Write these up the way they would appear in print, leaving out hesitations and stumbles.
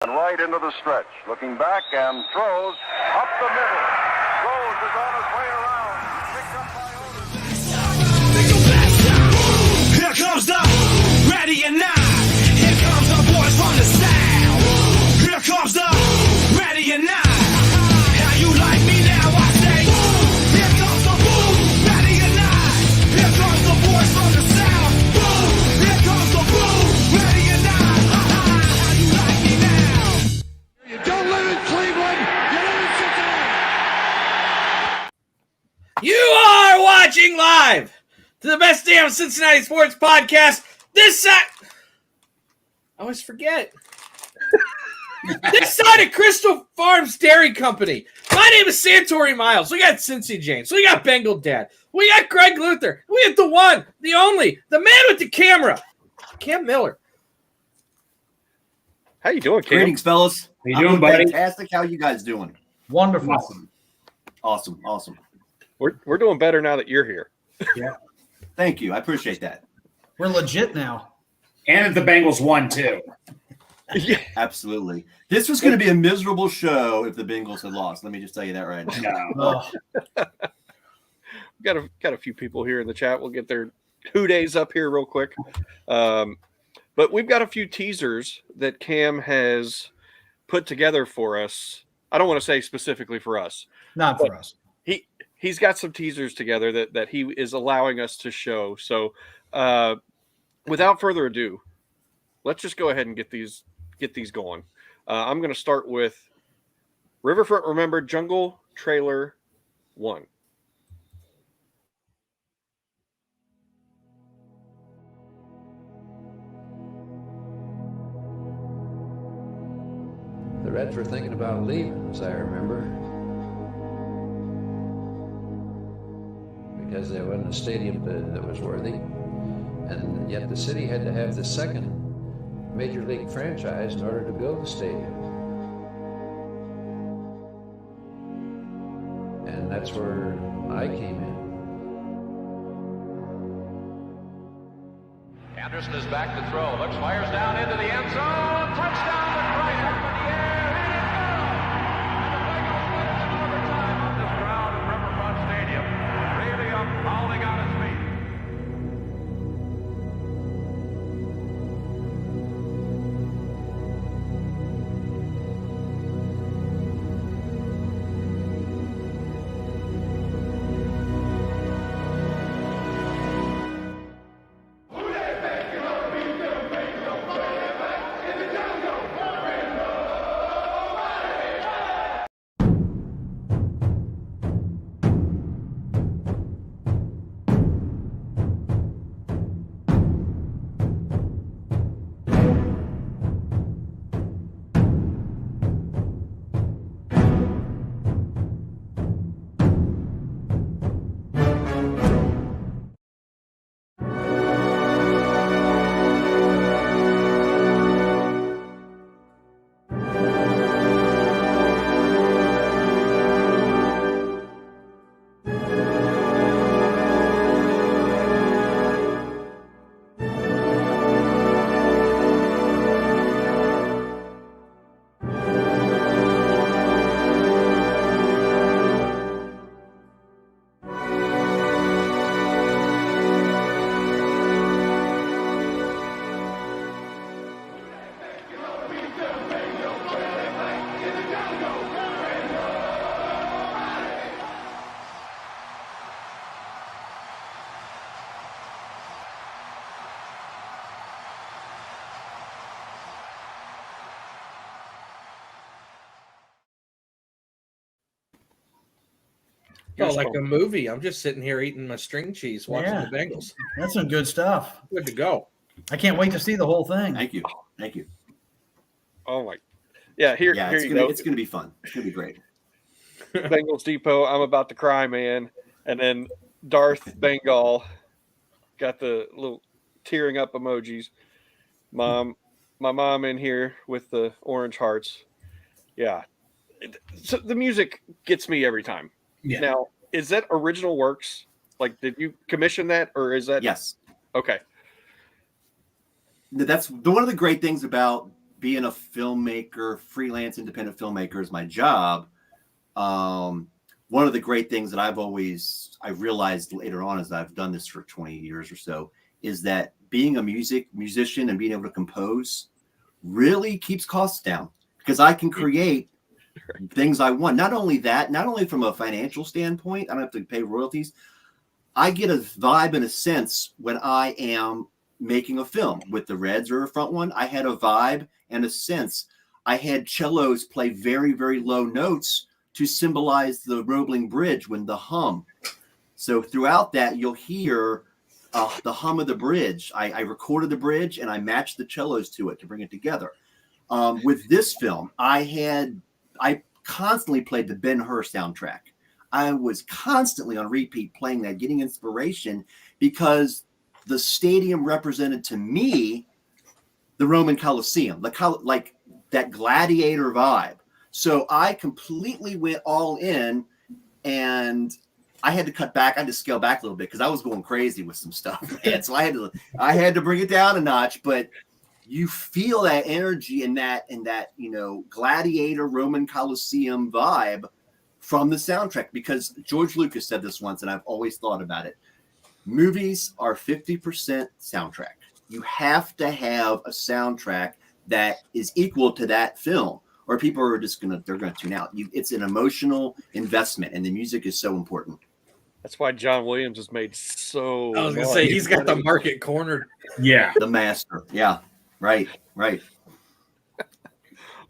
And right into the stretch, looking back and throws up the middle. Rose is on his way around. Picked up by Otis. Here comes the ready or not. Here comes the boys from the south. Here comes the ready or not. How you like me now? I say, here comes the boom, ready or not. Here comes the boys from the south. Boom, here comes the boom, ready or not. How you like me now? You don't live in Cleveland, you live in Cincinnati. You are watching live to the best damn Cincinnati sports podcast. I always forget. This side of Crystal Farms Dairy Company. My name is Santori Miles. We got Cincy James. We got Bengal Dad. We got Greg Luther. We got the one, the only, the man with the camera, Cam Miller. How you doing, Cam? Greetings, fellas. How you doing, buddy? Fantastic. How you guys doing? Wonderful. Awesome. We're doing better now that you're here. Yeah. Thank you. I appreciate that. We're legit now. And the Bengals won, too. Yeah. Absolutely. This was going to be a miserable show if the Bengals had lost. Let me just tell you that right now. Oh, Got a few people here in the chat. We'll get their 2 days up here real quick. But we've got a few teasers that Cam has put together for us. I don't want to say specifically for us. not for us. He's got some teasers together that he is allowing us to show. So without further ado, let's just go ahead and get these going. I'm going to start with Riverfront Remembered Jungle Trailer 1. The Reds were thinking about leaving, as I remember, because there wasn't a stadium that was worthy, and yet the city had to have the second major league franchise in order to build the stadium. And that's where I came in. Anderson is back to throw. Looks, fires down into the end zone. Touchdown to Christ up in the air. And it's gone. And the Bengals win it in overtime on this ground at Riverfront Stadium. Really up, holding on his feet. Oh, like a movie. I'm just sitting here eating my string cheese, watching the Bengals. That's some good stuff. Good to go. I can't wait to see the whole thing. Thank you. Oh my, yeah. Here you go. It's going to be fun. It's going to be great. Bengals Depot. I'm about to cry, man. And then Darth Bengal got the little tearing up emojis. My mom in here with the orange hearts. Yeah. So the music gets me every time. Yeah. Now, is that original works? Like, did you commission that, or is that? Yes. Okay. That's one of the great things about being a filmmaker, freelance independent filmmaker is my job. One of the great things that I realized later on as I've done this for 20 years or so is that being a musician and being able to compose really keeps costs down because I can create things I want. Not only that, not only from a financial standpoint, I don't have to pay royalties. I get a vibe and a sense when I am making a film. With the Reds Riverfront one, I had a vibe and a sense. I had cellos play very, very low notes to symbolize the Roebling Bridge when the hum. So throughout that, you'll hear the hum of the bridge. I recorded the bridge and I matched the cellos to it to bring it together. With this film, I constantly played the Ben-Hur soundtrack. I was constantly on repeat playing that, getting inspiration because the stadium represented to me the Roman Colosseum, like that gladiator vibe. So I completely went all in, and I had to cut back. I had to scale back a little bit because I was going crazy with some stuff, man. So I had to bring it down a notch. But you feel that energy and that gladiator Roman Colosseum vibe from the soundtrack, because George Lucas said this once, and I've always thought about it. Movies are 50% soundtrack. You have to have a soundtrack that is equal to that film, or people are just gonna tune out. It's an emotional investment, and the music is so important. That's why John Williams has made so. I was gonna say he's got the market cornered. Yeah, the master. Yeah, right.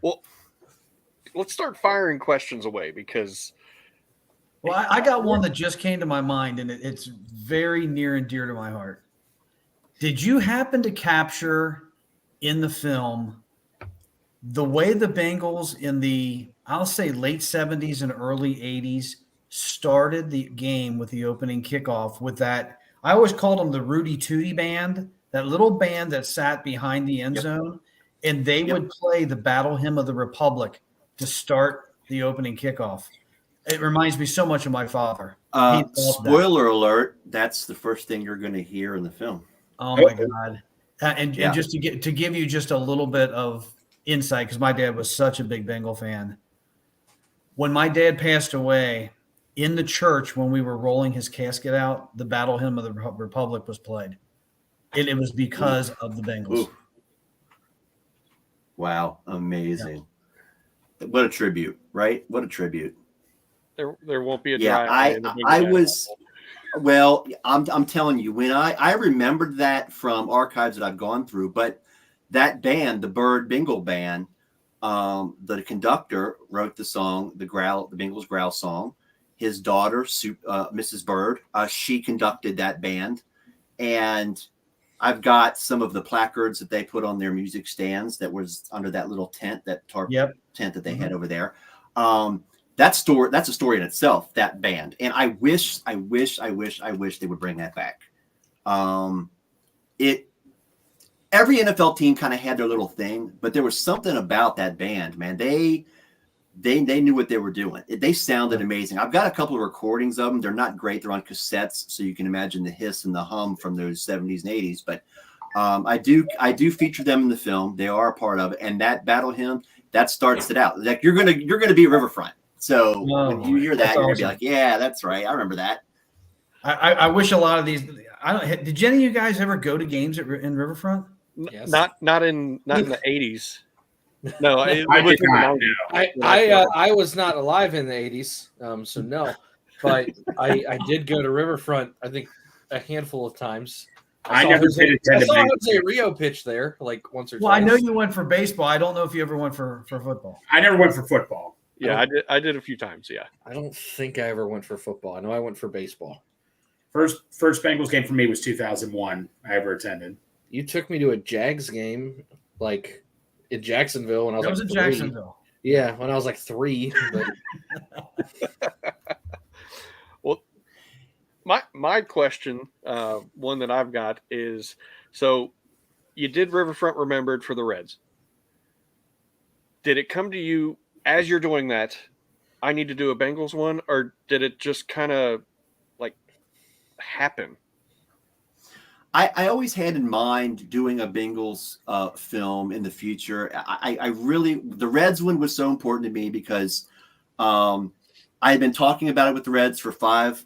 Well, let's start firing questions away because. Well, I got one that just came to my mind, and it's very near and dear to my heart. Did you happen to capture in the film the way the Bengals in the, I'll say, late 70s and early 80s started the game with the opening kickoff with that? I always called them the Rudy Tooty band, that little band that sat behind the end zone, and they would play the Battle Hymn of the Republic to start the opening kickoff. It reminds me so much of my father. Spoiler alert, that's the first thing you're going to hear in the film. Oh my God. And just to give you just a little bit of insight, because my dad was such a big Bengal fan. When my dad passed away, in the church when we were rolling his casket out, the Battle Hymn of the Republic was played. It was because of the Bengals. Ooh. Wow, amazing. Yeah. What a tribute, right? What a tribute. There won't be a dry. I'm telling you, when I remembered that from archives that I've gone through, but that band, the Bengal Band, the conductor wrote the song, the Bengals Growl song. His daughter, Mrs. Bird, she conducted that band, and I've got some of the placards that they put on their music stands that was under that little tent, that tarp tent that they had over there. That's a story in itself, that band. And I wish they would bring that back. Every NFL team kind of had their little thing, but there was something about that band, man. They knew what they were doing. They sounded amazing. I've got a couple of recordings of them. They're not great. They're on cassettes, so you can imagine the hiss and the hum from those 70s and 80s. But I do feature them in the film. They are a part of it. And that Battle Hymn, that starts it out. Like you're gonna be Riverfront. So when you hear that, you're gonna be like, yeah, that's right. I remember that. I wish a lot of these. Did any of you guys ever go to games in Riverfront? Yes. Not in the 80s. No, I was not alive in the 80s, so no. But I did go to Riverfront, I think, a handful of times. I saw Jose Rio pitch there like once or twice. Well, I know you went for baseball. I don't know if you ever went for football. I never went for football. Yeah, I did a few times, yeah. I don't think I ever went for football. I know I went for baseball. First Bengals game for me was 2001. I ever attended. You took me to a Jags game, like in Jacksonville when I was in Jacksonville. Yeah, when I was like 3. Well, my question, one that I've got is, so you did Riverfront Remembered for the Reds. Did it come to you as you're doing that, I need to do a Bengals one, or did it just kind of like happen? I always had in mind doing a Bengals film in the future. I really, the Reds one was so important to me because I had been talking about it with the Reds for 5-6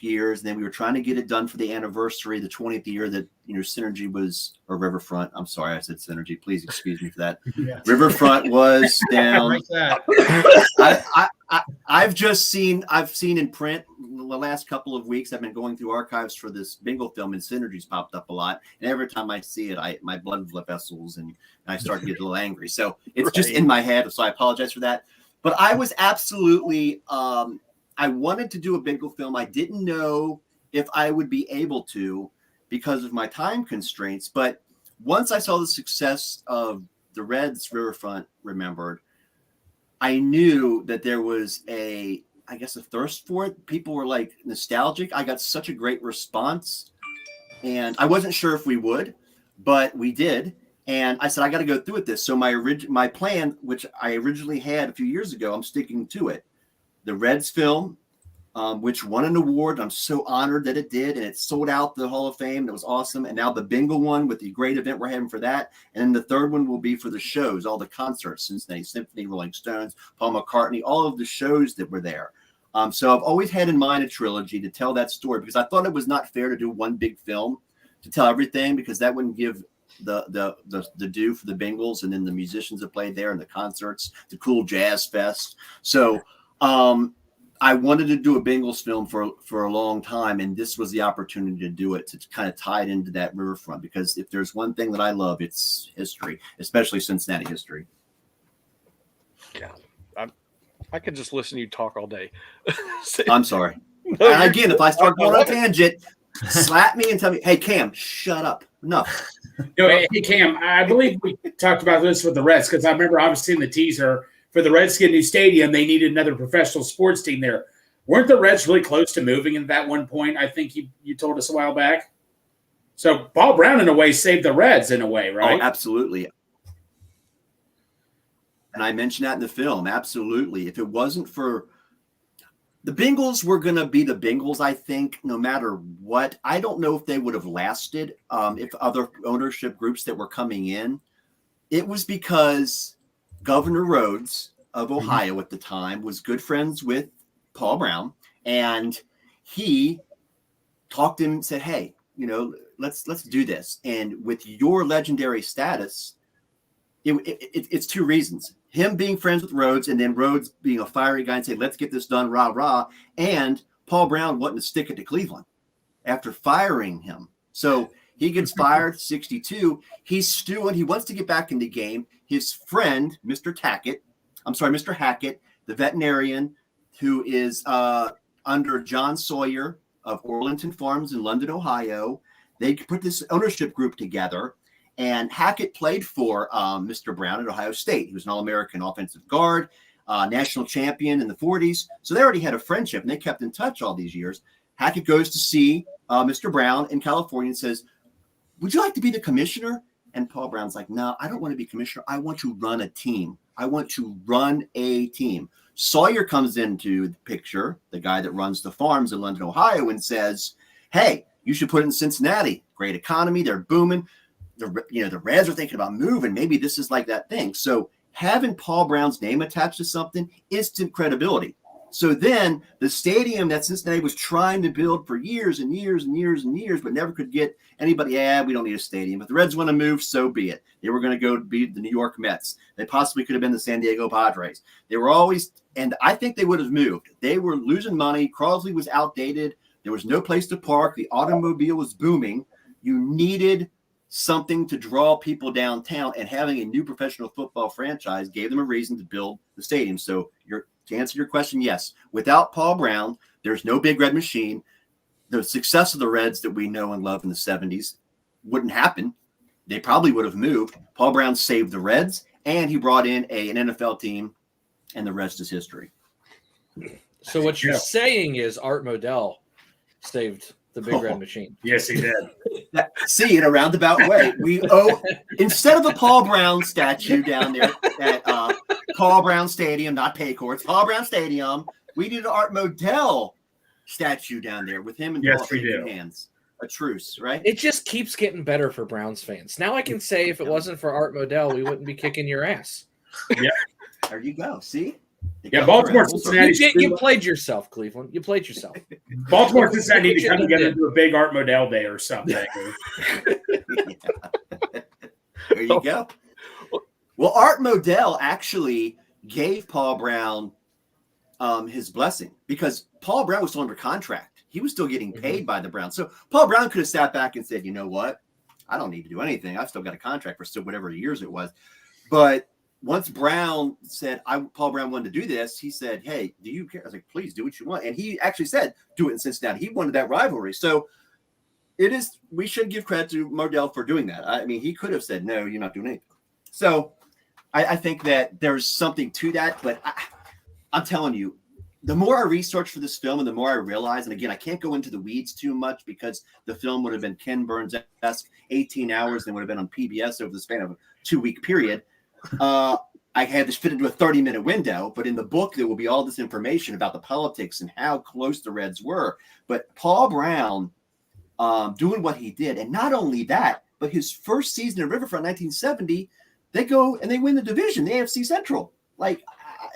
years, and then we were trying to get it done for the anniversary, the 20th year that Synergy was, or Riverfront. I'm sorry, I said Synergy. Please excuse me for that. Yeah. Riverfront was down. Like that. I've seen in print the last couple of weeks. I've been going through archives for this Bengal film, and Synergy's popped up a lot. And every time I see it, my blood vessels and I start to get a little angry. So it's just in my head. So I apologize for that. But I was absolutely, I wanted to do a Bengal film. I didn't know if I would be able to because of my time constraints. But once I saw the success of the Reds Riverfront Remembered, I knew that there was a thirst for it. People were like nostalgic. I got such a great response, and I wasn't sure if we would, but we did. And I said, I got to go through with this. So my plan, which I originally had a few years ago, I'm sticking to it. The Reds film, which won an award. I'm so honored that it did, and it sold out the Hall of Fame. It was awesome. And now the Bengal one with the great event we're having for that. And then the third one will be for the shows, all the concerts, Cincinnati Symphony, Rolling Stones, Paul McCartney, all of the shows that were there. So I've always had in mind a trilogy to tell that story because I thought it was not fair to do one big film to tell everything because that wouldn't give the due for the Bengals and then the musicians that played there and the concerts, the cool jazz fest. So I wanted to do a Bengals film for a long time, and this was the opportunity to do it, to kind of tie it into that Riverfront, because if there's one thing that I love, it's history, especially Cincinnati history. Yeah, I could just listen to you talk all day. I'm sorry. And again, if I start going on a tangent, slap me and tell me, hey, Cam, shut up. Enough. Hey, Cam, I believe we talked about this with the Reds because I remember I was seeing the teaser for the Redskin new stadium. They needed another professional sports team there. Weren't the Reds really close to moving at that one point? I think you told us a while back. So Paul Brown, in a way, saved the Reds in a way, right? Oh, absolutely. And I mentioned that in the film. Absolutely. If it wasn't for the Bengals, were going to be the Bengals, I think, no matter what. I don't know if they would have lasted if other ownership groups that were coming in. It was because Governor Rhodes of Ohio at the time was good friends with Paul Brown, and he talked to him and said, hey, let's do this. And with your legendary status, it's two reasons. Him being friends with Rhodes, and then Rhodes being a fiery guy and saying, let's get this done, rah, rah. And Paul Brown wanting to stick it to Cleveland after firing him. So he gets fired, 62. He's stewing. He wants to get back in the game. His friend, Mr. Hackett, the veterinarian who is under John Sawyer of Orlington Farms in London, Ohio, they put this ownership group together. And Hackett played for Mr. Brown at Ohio State. He was an All-American offensive guard, national champion in the 40s. So they already had a friendship, and they kept in touch all these years. Hackett goes to see Mr. Brown in California and says, would you like to be the commissioner? And Paul Brown's like, no, I don't want to be commissioner. I want to run a team. Sawyer comes into the picture, the guy that runs the farms in London, Ohio, and says, hey, you should put it in Cincinnati. Great economy. They're booming. The Reds are thinking about moving. Maybe this is like that thing. So having Paul Brown's name attached to something, instant credibility. So then the stadium that Cincinnati was trying to build for years and years and years and years, but never could get anybody, we don't need a stadium. If the Reds want to move, so be it. They were going to go to be the New York Mets. They possibly could have been the San Diego Padres. They were always, and I think they would have moved. They were losing money. Crosley was outdated. There was no place to park. The automobile was booming. You needed something to draw people downtown, and having a new professional football franchise gave them a reason to build the stadium. So to answer your question, yes, without Paul Brown, there's no Big Red Machine. The success of the Reds that we know and love in the 70s wouldn't happen. They probably would have moved. Paul Brown saved the Reds, and he brought in an NFL team, and the rest is history. So what you're saying is Art Modell saved the Big Red Machine. Yes, he did. See, in a roundabout way, we owe, instead of a Paul Brown statue down there at Paul Brown Stadium, not Paycor, Paul Brown Stadium, we did an Art Modell statue down there with him and yes, we do. hands. a truce, right? It just keeps getting better for Browns fans. Now I can say if it wasn't for Art Modell, we wouldn't be kicking your ass. Yeah. There you go. See? Yeah, Baltimore, Cincinnati. You played yourself, Cleveland. You played yourself. Baltimore, Cincinnati need to come together and do a big Art Modell day or something. There you go. Well, Art Modell actually gave Paul Brown his blessing because Paul Brown was still under contract. He was still getting paid by the Browns. So Paul Brown could have sat back and said, you know what? I don't need to do anything. I've still got a contract for still whatever years it was. But once Brown said, Paul Brown wanted to do this, he said, hey, do you care? I was like, please do what you want. And he actually said, do it in Cincinnati. He wanted that rivalry. So we should give credit to Modell for doing that. I mean, he could have said, no, you're not doing anything. So I think that there's something to that. But I'm telling you, the more I research for this film and the more I realize, and again, I can't go into the weeds too much because the film would have been Ken Burns-esque, 18 hours, and would have been on PBS over the span of a 2-week period. I had this fit into a 30-minute window, but in the book, there will be all this information about the politics and how close the Reds were. But Paul Brown doing what he did, and not only that, but his first season at Riverfront, 1970, they go and they win the division, the AFC Central. Like,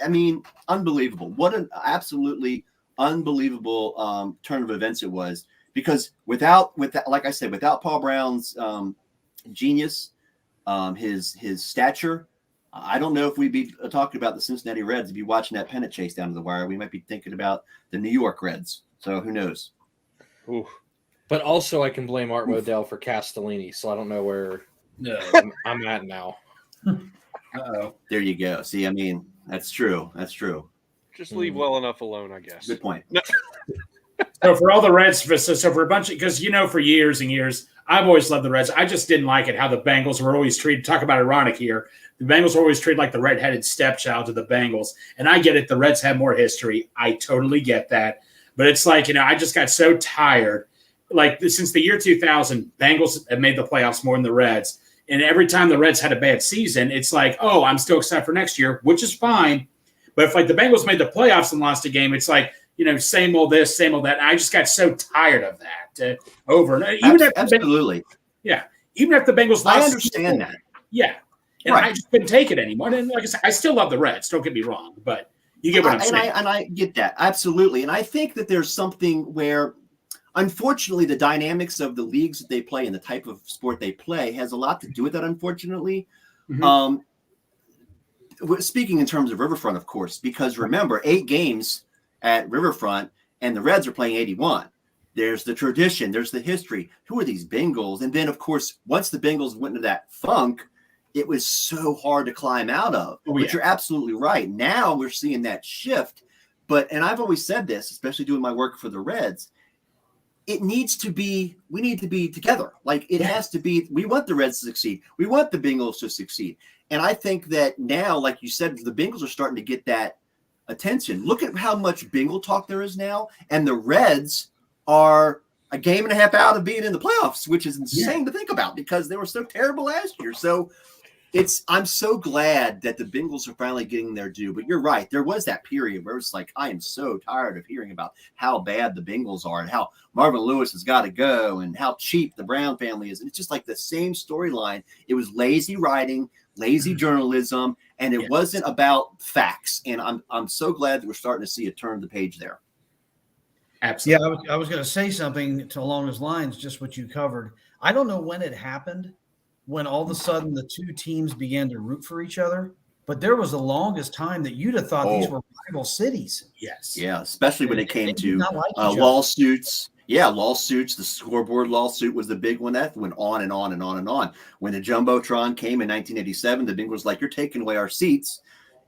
I mean, unbelievable. What an absolutely unbelievable turn of events it was. Because without, like I said, without Paul Brown's genius, his stature, I don't know if we'd be talking about the Cincinnati Reds. If you're watching that pennant chase down to the wire, we might be thinking about the New York Reds. So who knows? Ooh. But also, I can blame Art Modell for Castellini, so I don't know where I'm at now. Uh-oh. There you go. See, I mean, that's true. That's true. Just leave well enough alone, I guess. Good point. So for all the Reds, so for a bunch of, because for years and years, I've always loved the Reds. I just didn't like it how the Bengals were always treated. Talk about ironic here. The Bengals were always treated like the redheaded stepchild to the Bengals. And I get it. The Reds have more history. I totally get that. But it's like, I just got so tired. Like since the year 2000, Bengals have made the playoffs more than the Reds. And every time the Reds had a bad season, it's like, oh, I'm still excited for next year, which is fine. But if like the Bengals made the playoffs and lost a game, it's like, same old this, same old that. And I just got so tired of that over. Even absolutely. Even if the Bengals lost. I understand that. Yeah. And I just couldn't take it anymore. And like I said, I still love the Reds. Don't get me wrong. But you get what I'm saying. And I get that. Absolutely. And I think that there's something where, unfortunately, the dynamics of the leagues that they play and the type of sport they play has a lot to do with that, unfortunately. Mm-hmm. Speaking in terms of Riverfront, of course, because remember, 8 games at Riverfront and the Reds are playing 81. There's the tradition. There's the history. Who are these Bengals? And then, of course, once the Bengals went into that funk, it was so hard to climb out of. But you're absolutely right. Now we're seeing that shift. And I've always said this, especially doing my work for the Reds, we need to be together. Like it has to be, we want the Reds to succeed. We want the Bengals to succeed. And I think that now, like you said, the Bengals are starting to get that attention. Look at how much Bengal talk there is now. And the Reds are a game and a half out of being in the playoffs, which is insane to think about because they were so terrible last year. So I'm so glad that the Bengals are finally getting their due. But you're right. There was that period where it's like, I am so tired of hearing about how bad the Bengals are and how Marvin Lewis has got to go and how cheap the Brown family is. And it's just like the same storyline. It was lazy writing, lazy journalism, and it wasn't about facts. And I'm so glad that we're starting to see a turn of the page there. Absolutely. Yeah, I was going to say something along those lines, just what you covered. I don't know when it happened, when all of a sudden the two teams began to root for each other. But there was the longest time that you'd have thought these were rival cities. Yes. Yeah, especially when it came to lawsuits. Yeah, lawsuits. The scoreboard lawsuit was the big one. That went on and on and on and on. When the Jumbotron came in 1987, the Bengals was like, you're taking away our seats.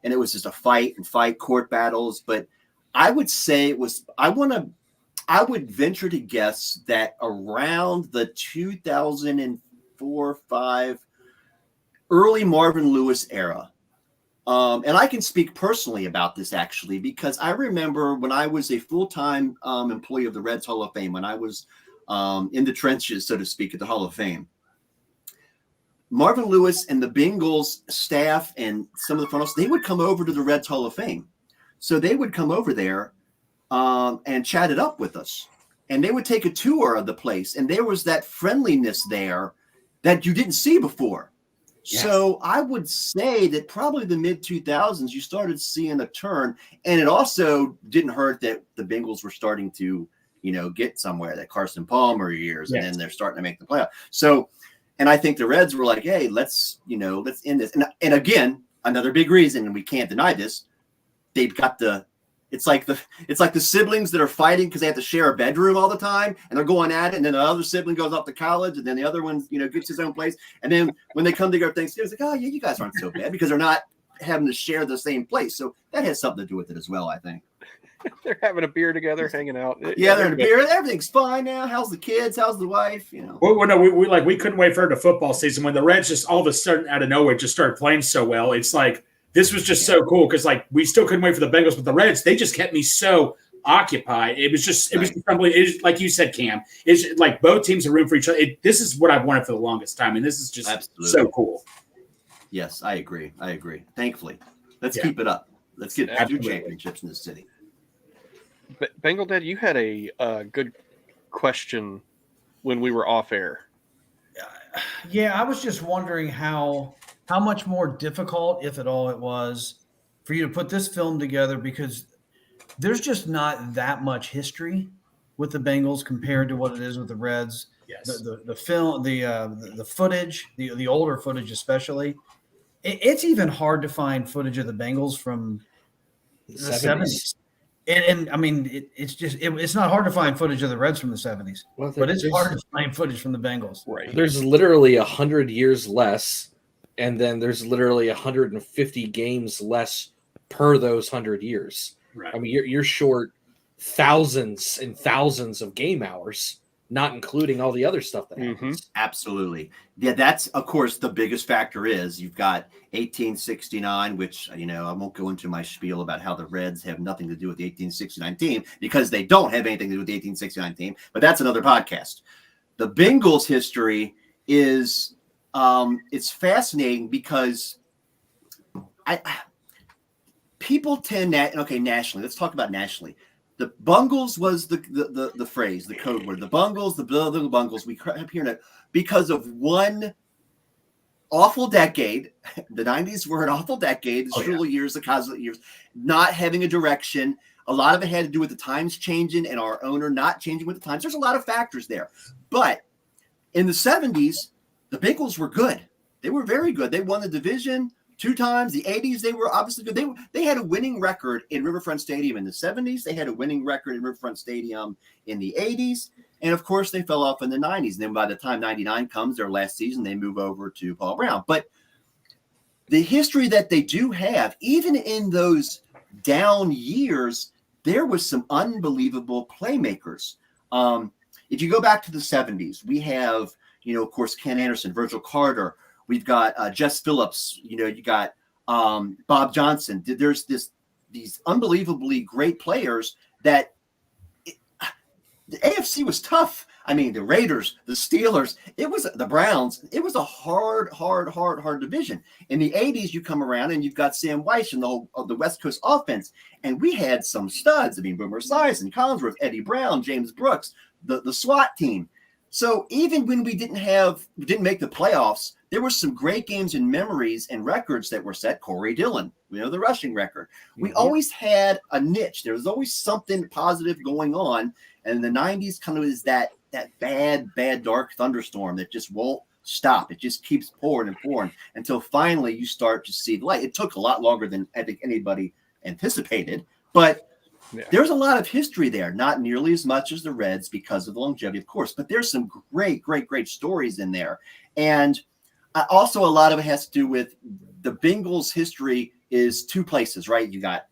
And it was just a fight, court battles. But I would say it was – I would venture to guess that around the 2004-05 early Marvin Lewis era. And I can speak personally about this actually, because I remember when I was a full-time employee of the Reds Hall of Fame, when I was in the trenches, so to speak, at the Hall of Fame, Marvin Lewis and the Bengals staff and some of the front office, they would come over to the Reds Hall of Fame. So they would come over there and chat it up with us. and they would take a tour of the place, and there was that friendliness there that you didn't see before. Yeah. So I would say that probably the mid 2000s, you started seeing a turn, and it also didn't hurt that the Bengals were starting to, get somewhere, that Carson Palmer years, and then they're starting to make the playoff. So, and I think the Reds were like, hey, let's end this. And again, another big reason, and we can't deny this, they've got it's like the siblings that are fighting because they have to share a bedroom all the time, and they're going at it, and then the other sibling goes off to college, and then the other one, gets his own place. And then when they come together Thanksgiving, it's like, oh yeah, you guys aren't so bad, because they're not having to share the same place. So that has something to do with it as well, I think. They're having a beer together, hanging out. Yeah, they're in a beer. Everything's fine now. How's the kids? How's the wife? Well, no, we couldn't wait for the football season when the Reds just all of a sudden out of nowhere just started playing so well. It's like this was just so cool because we still couldn't wait for the Bengals, but the Reds, they just kept me so occupied. It was unbelievable. It was, like you said, Cam. It's like both teams are room for each other. This is what I've wanted for the longest time, and this is just so cool. Yes, I agree. Thankfully, let's keep it up. Let's get 2 championships in the city. Bengal Dad, you had a good question when we were off air. Yeah, I was just wondering how much more difficult, if at all, it was for you to put this film together, because there's just not that much history with the Bengals compared to what it is with the Reds. Yes. The film, the footage, the older footage especially. It's even hard to find footage of the Bengals from the 70s. And I mean, it's not hard to find footage of the Reds from the 70s, but it's hard to find footage from the Bengals. Right. There's literally 100 years less, and then there's literally 150 games less per those 100 years. Right. I mean, you're short thousands and thousands of game hours, not including all the other stuff that happens. Absolutely. Yeah, that's, of course, the biggest factor is you've got 1869, which, I won't go into my spiel about how the Reds have nothing to do with the 1869 team, because they don't have anything to do with the 1869 team, but that's another podcast. The Bengals history is, it's fascinating because people tend nationally, let's talk about nationally. The Bungles was the phrase, the code word. The Bungles, the Bungles. We kept hearing it because of one awful decade. The 90s were an awful decade. The Shula years, the Coslet years, not having a direction. A lot of it had to do with the times changing and our owner not changing with the times. There's a lot of factors there. But in the 70s, the Bengals were good. They were very good. They won the division 2 times. The 80s, they were obviously good. They had a winning record in Riverfront Stadium in the 70s. They had a winning record in Riverfront Stadium in the 80s. And, of course, they fell off in the 90s. And then by the time 99 comes, their last season, they move over to Paul Brown. But the history that they do have, even in those down years, there was some unbelievable playmakers. If you go back to the 70s, we have, of course, Ken Anderson, Virgil Carter. We've got Jess Phillips, you got Bob Johnson. There's these unbelievably great players that the AFC was tough. I mean, the Raiders, the Steelers, it was the Browns. It was a hard division. In the 80s, you come around and you've got Sam Weiss and the West Coast offense. And we had some studs. I mean, Boomer Esiason, Collinsworth, Eddie Brown, James Brooks, the SWAT team. So even when we didn't make the playoffs, there were some great games and memories and records that were set. Corey Dillon, the rushing record. We always had a niche. There was always something positive going on. And the 90s kind of is that bad, dark thunderstorm that just won't stop. It just keeps pouring and pouring until finally you start to see the light. It took a lot longer than I think anybody anticipated, but there's a lot of history there, not nearly as much as the Reds because of the longevity, of course, but there's some great stories in there. And also a lot of it has to do with the Bengals history is 2 places, right? You got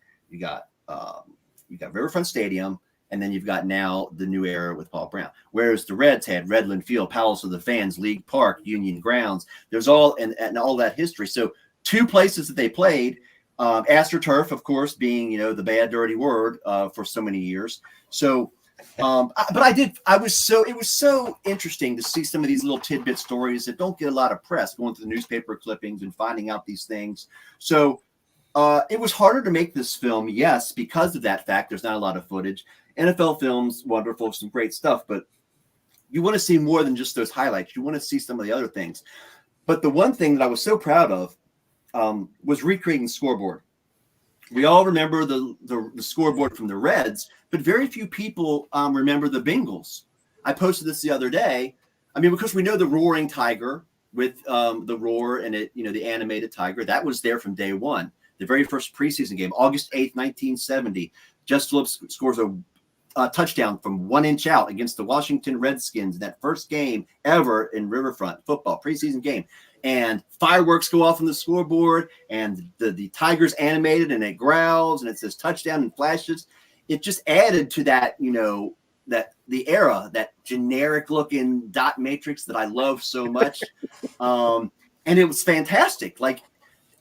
Riverfront Stadium, and then you've got now the new era with Paul Brown. Whereas the Reds had Redland Field, Palace of the Fans, League Park, Union Grounds. There's all and all that history. So 2 places that they played. AstroTurf, of course, being the bad dirty word for so many years. So, it was so interesting to see some of these little tidbit stories that don't get a lot of press, going through the newspaper clippings and finding out these things. So, it was harder to make this film, yes, because of that fact. There's not a lot of footage. NFL films, wonderful, some great stuff, but you want to see more than just those highlights. You want to see some of the other things. But the one thing that I was so proud of was recreating the scoreboard. We all remember the scoreboard from the Reds, but very few people remember the Bengals. I posted this the other day. I mean, because we know the roaring tiger with the roar and it, the animated tiger, that was there from day one. The very first preseason game, August 8th, 1970, Jess Phillips scores a touchdown from 1 inch out against the Washington Redskins in that first game ever in Riverfront football preseason game. And fireworks go off on the scoreboard, and the tiger's animated, and it growls, and it says touchdown and flashes. It just added to that, that the era, that generic looking dot matrix that I love so much. And it was fantastic. Like,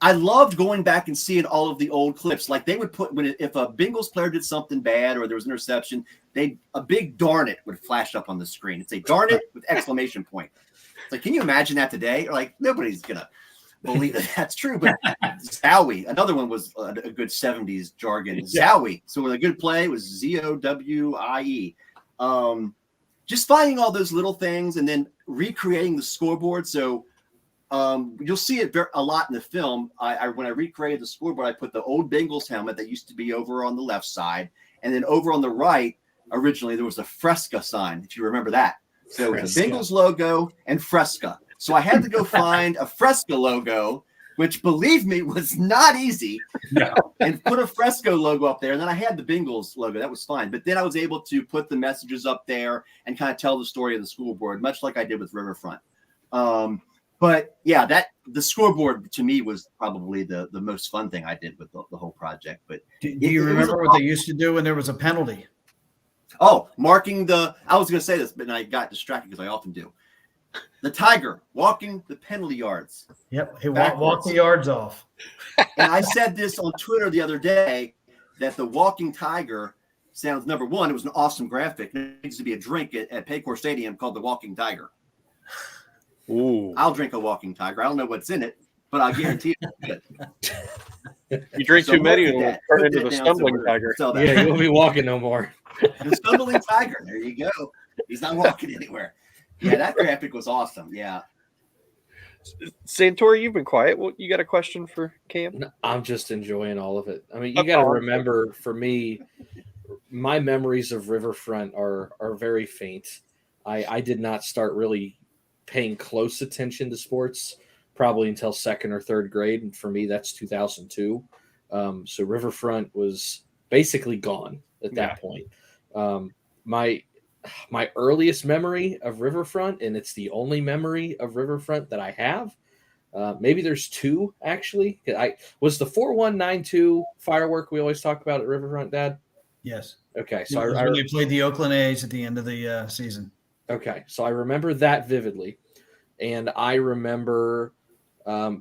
I loved going back and seeing all of the old clips. Like, they would put, if a Bengals player did something bad or there was an interception, a big darn it would flash up on the screen. It'd say darn it with exclamation point. It's like, can you imagine that today? Or like, nobody's gonna believe that that's true. But Zowie, another one was a good 70s jargon. Zowie. So when a good play was ZOWIE. Just finding all those little things and then recreating the scoreboard. So you'll see it a lot in the film. When I recreated the scoreboard, I put the old Bengals helmet that used to be over on the left side, and then over on the right, originally there was a Fresca sign, if you remember that. So it was the Bengals logo and Fresca. So I had to go find a Fresca logo, which, believe me, was not easy. No. And put a Fresco logo up there. And then I had the Bengals logo. That was fine. But then I was able to put the messages up there and kind of tell the story of the scoreboard, much like I did with Riverfront. But yeah, the scoreboard to me was probably the most fun thing I did with the whole project. But do you remember what they used to do when there was a penalty? Oh, marking I was going to say this, but I got distracted because I often do. The tiger walking the penalty yards. Yep, he walked the yards off. And I said this on Twitter the other day, that the walking tiger sounds, number one, it was an awesome graphic. There needs to be a drink at Paycor Stadium called the Walking Tiger. Ooh. I'll drink a walking tiger. I don't know what's in it, but I guarantee it's good. You drink too many, and it'll turn into the stumbling tiger. Yeah, you'll be walking no more. The stumbling tiger. There you go. He's not walking anywhere. Yeah, that graphic was awesome. Yeah. Santori, you've been quiet. Well, you got a question for Cam? No, I'm just enjoying all of it. I mean, you got to remember, for me, my memories of Riverfront are very faint. I did not start really paying close attention to sports probably until second or third grade. And for me, that's 2002. So Riverfront was basically gone at that point. My earliest memory of Riverfront, and it's the only memory of Riverfront that I have. Maybe there's two, actually. Was the 4192 firework we always talk about at Riverfront, Dad? Yes. Okay. So I really played the Oakland A's at the end of the season. Okay. So I remember that vividly. And I remember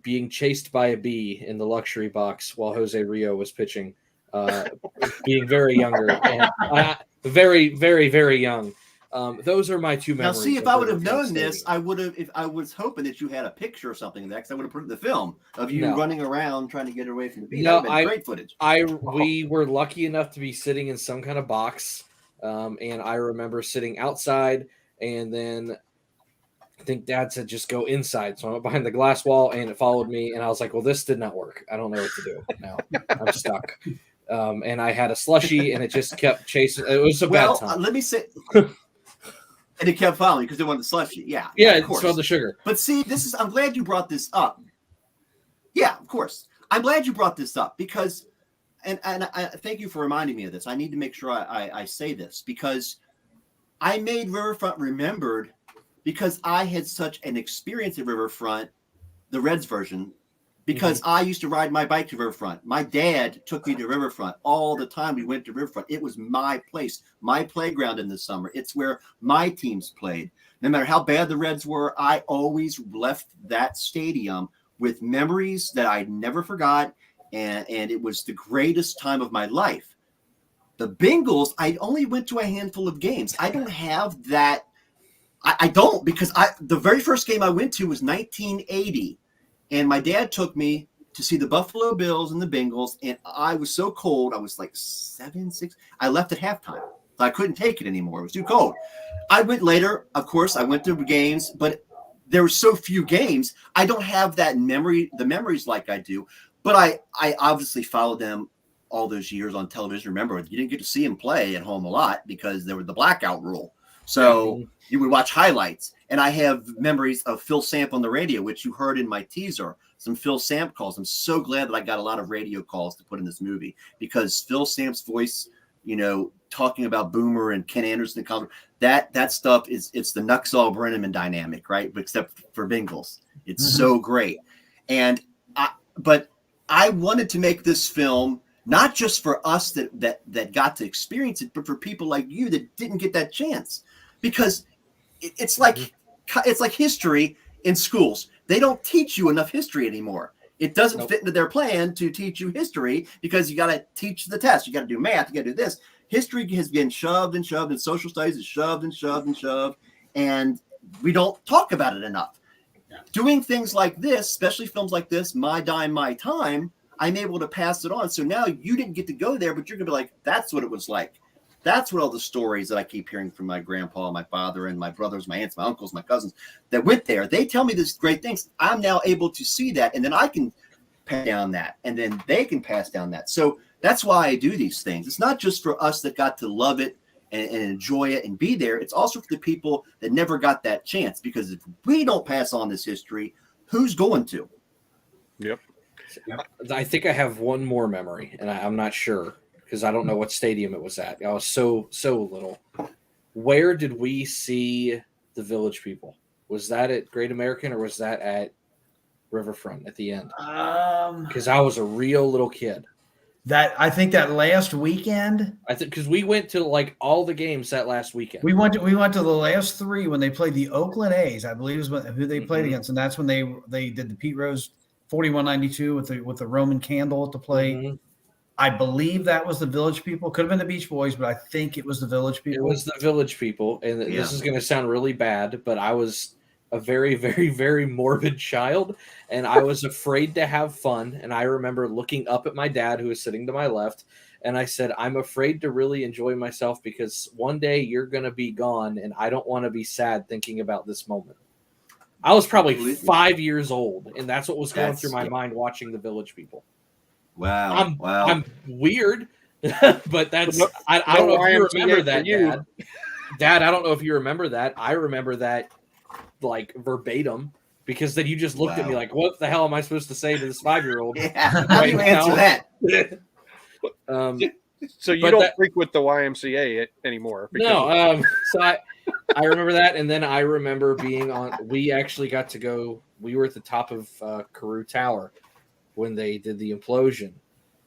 being chased by a bee in the luxury box while Jose Rio was pitching, being very younger. And very, very, very young. Those are my two memories. Now, see, if I would have known this, I would have. If I was hoping that you had a picture or something of that, because I would have put it in the film of you running around trying to get away from the beat. No, great footage. We were lucky enough to be sitting in some kind of box, and I remember sitting outside, and then I think Dad said just go inside. So I went behind the glass wall, and it followed me, and I was like, "Well, this did not work. I don't know what to do now. I'm stuck." And I had a slushie, and it just kept chasing. It was a bad time. Let me say. And it kept following because they wanted the slushy. Yeah. Yeah, it smelled the sugar. But see, I'm glad you brought this up. Yeah, of course. I'm glad you brought this up because, and I thank you for reminding me of this. I need to make sure I say this because I made Riverfront Remembered because I had such an experience at Riverfront, the Reds version, because I used to ride my bike to Riverfront. My dad took me to Riverfront all the time. We went to Riverfront. It was my place, my playground in the summer. It's where my teams played. No matter how bad the Reds were, I always left that stadium with memories that I never forgot, and it was the greatest time of my life. The Bengals, I only went to a handful of games. I don't have that. I don't, because the very first game I went to was 1980. And my dad took me to see the Buffalo Bills and the Bengals, and I was so cold. I was like 7, 6. I left at halftime. I couldn't take it anymore. It was too cold. I went later, of course. I went to games, but there were so few games. I don't have that the memories like I do. But I obviously followed them all those years on television. Remember, you didn't get to see them play at home a lot because there was the blackout rule. So you would watch highlights. And I have memories of Phil Samp on the radio, which you heard in my teaser, some Phil Samp calls. I'm so glad that I got a lot of radio calls to put in this movie because Phil Samp's voice, talking about Boomer and Ken Anderson and that stuff it's the Nuxall Brenneman dynamic, right? Except for Bengals. It's so great. And but I wanted to make this film not just for us that got to experience it, but for people like you that didn't get that chance, because it's like history in schools. They don't teach you enough history anymore. It doesn't fit into their plan to teach you history because you got to teach the test. You got to do math. You got to do this. History has been shoved and shoved, and social studies is shoved and shoved and shoved, and we don't talk about it enough. Yeah. Doing things like this, especially films like this, My Dime, My Time, I'm able to pass it on. So now you didn't get to go there, but you're going to be like, that's what it was like. That's what all the stories that I keep hearing from my grandpa, my father, and my brothers, my aunts, my uncles, my cousins that went there. They tell me these great things. I'm now able to see that, and then I can pass down that, and then they can pass down that. So that's why I do these things. It's not just for us that got to love it and enjoy it and be there. It's also for the people that never got that chance, because if we don't pass on this history, who's going to? Yep. I think I have one more memory, and I'm not sure because I don't know what stadium it was at. I was so little. Where did we see the Village People? Was that at Great American or was that at Riverfront at the end? Because I was a real little kid. I think that last weekend. I think because we went to like all the games that last weekend. We went to the last three when they played the Oakland A's. I believe is who they played against, and that's when they did the Pete Rose 41-92 with the Roman candle at the plate. Mm-hmm. I believe that was the Village People. Could have been the Beach Boys, but I think it was the Village People. It was the Village People, and this is going to sound really bad, but I was a very, very, very morbid child, and I was afraid to have fun. And I remember looking up at my dad, who was sitting to my left, and I said, I'm afraid to really enjoy myself because one day you're going to be gone, and I don't want to be sad thinking about this moment. I was probably 5 years old, and that's what was going through my mind watching the Village People. Wow. I'm weird, but that's I don't know if you remember that, Dad. Dad, I don't know if you remember that. I remember that like verbatim because then you just looked at me like, what the hell am I supposed to say to this 5-year-old? Yeah, how do you answer that? So you don't frequent the YMCA anymore? No. So I remember that, and then I remember being on. We actually got to go. We were at the top of Carew Tower when they did the implosion,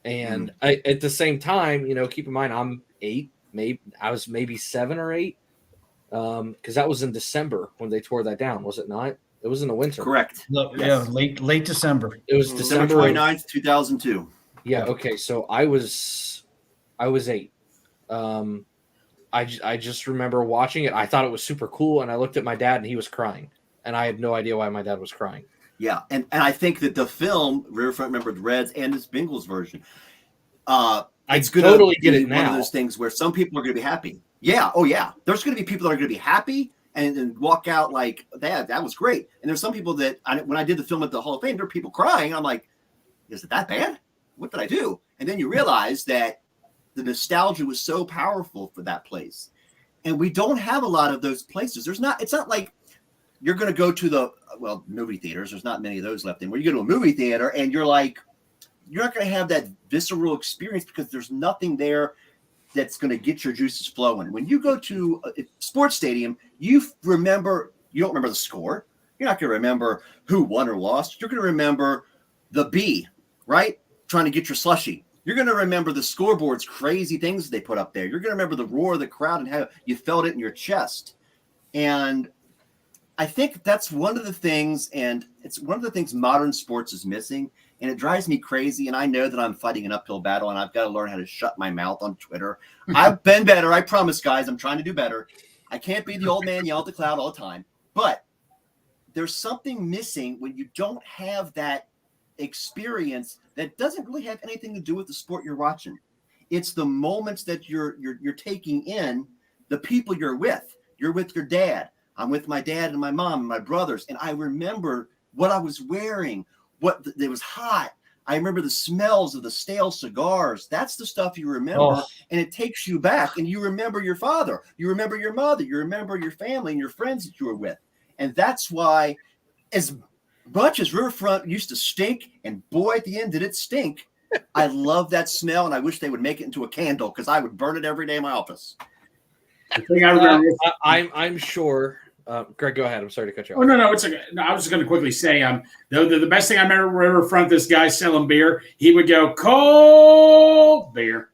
and at the same time, keep in mind I'm 8, I was maybe 7 or 8, because that was in December when they tore that down, was it not? It was in the winter. Correct. Yeah, late December. It was December 29th, 2002. Yeah. Okay. So I was 8. I just remember watching it. I thought it was super cool, and I looked at my dad, and he was crying, and I had no idea why my dad was crying. Yeah, and I think that the film Riverfront Remembered Reds and this Bengals version, it's going to get it now. One of those things where some people are going to be happy. Yeah, there's going to be people that are going to be happy and walk out like that was great. And there's some people that when I did the film at the Hall of Fame, there were people crying. I'm like, is it that bad? What did I do? And then you realize that the nostalgia was so powerful for that place, and we don't have a lot of those places. It's not like you're going to go to movie theaters. There's not many of those left in where you go to a movie theater and you're like, you're not going to have that visceral experience because there's nothing there that's going to get your juices flowing. When you go to a sports stadium, you don't remember the score. You're not going to remember who won or lost. You're going to remember the B, right? Trying to get your slushie. You're going to remember the scoreboard's crazy things they put up there. You're going to remember the roar of the crowd and how you felt it in your chest. And I think that's one of the things, and it's one of the things modern sports is missing, and it drives me crazy. And I know that I'm fighting an uphill battle, and I've got to learn how to shut my mouth on Twitter. I've been better. I promise, guys. I'm trying to do better. I can't be the old man yell at the cloud all the time, but there's something missing when you don't have that experience that doesn't really have anything to do with the sport you're watching. It's the moments that you're taking in, the people you're with. You're with your dad. I'm with my dad and my mom and my brothers. And I remember what I was wearing, it was hot. I remember the smells of the stale cigars. That's the stuff you remember. And it takes you back, and you remember your father. You remember your mother. You remember your family and your friends that you were with. And that's why, as much as Riverfront used to stink, and boy, at the end did it stink, I love that smell, and I wish they would make it into a candle because I would burn it every day in my office. The thing I remember I'm sure. Greg, go ahead. I'm sorry to cut you off. Oh, no. It's okay. No, I was just going to quickly say, the best thing I remember Riverfront, this guy selling beer, he would go, cold beer.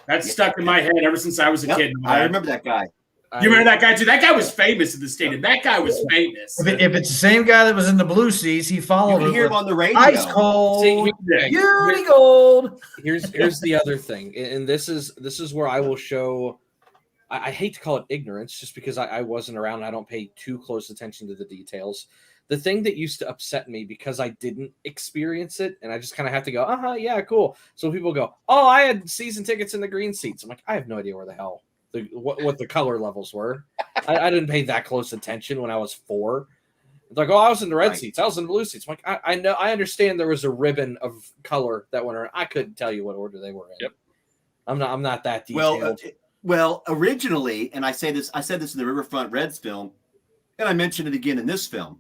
That's stuck in my head ever since I was a kid. I remember that guy. You remember that guy too? That guy was famous in the stadium. That guy was famous. If it's the same guy that was in the blue seats, he followed. You can hear him on the radio. Ice cold. See, gold. Here's the other thing, and this is where I will show. I hate to call it ignorance, just because I wasn't around and I don't pay too close attention to the details. The thing that used to upset me because I didn't experience it, and I just kind of have to go, yeah, cool. So people go, oh, I had season tickets in the green seats. I'm like, I have no idea where the hell what the color levels were. I didn't pay that close attention when I was 4. It's like, oh, I was in the red seats. I was in the blue seats. I'm like, I know, I understand there was a ribbon of color that went around. I couldn't tell you what order they were in. Yep. I'm not that detailed. Well, originally, and I said this in the Riverfront Reds film, and I mentioned it again in this film.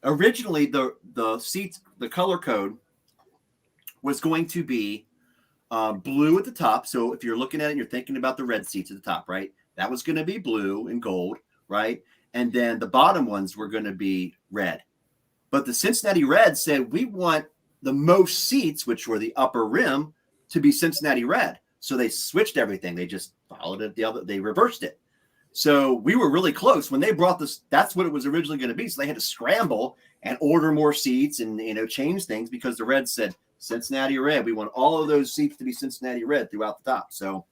Originally, the seats, the color code was going to be blue at the top. So if you're looking at it and you're thinking about the red seats at the top, right? That was going to be blue and gold, right? And then the bottom ones were going to be red. But the Cincinnati Reds said, we want the most seats, which were the upper rim, to be Cincinnati Red. So they switched everything. They just followed it they reversed it. So we were really close when they brought this. That's what it was originally going to be. So they had to scramble and order more seats and, change things because the Reds said Cincinnati Red. We want all of those seats to be Cincinnati Red throughout the top. So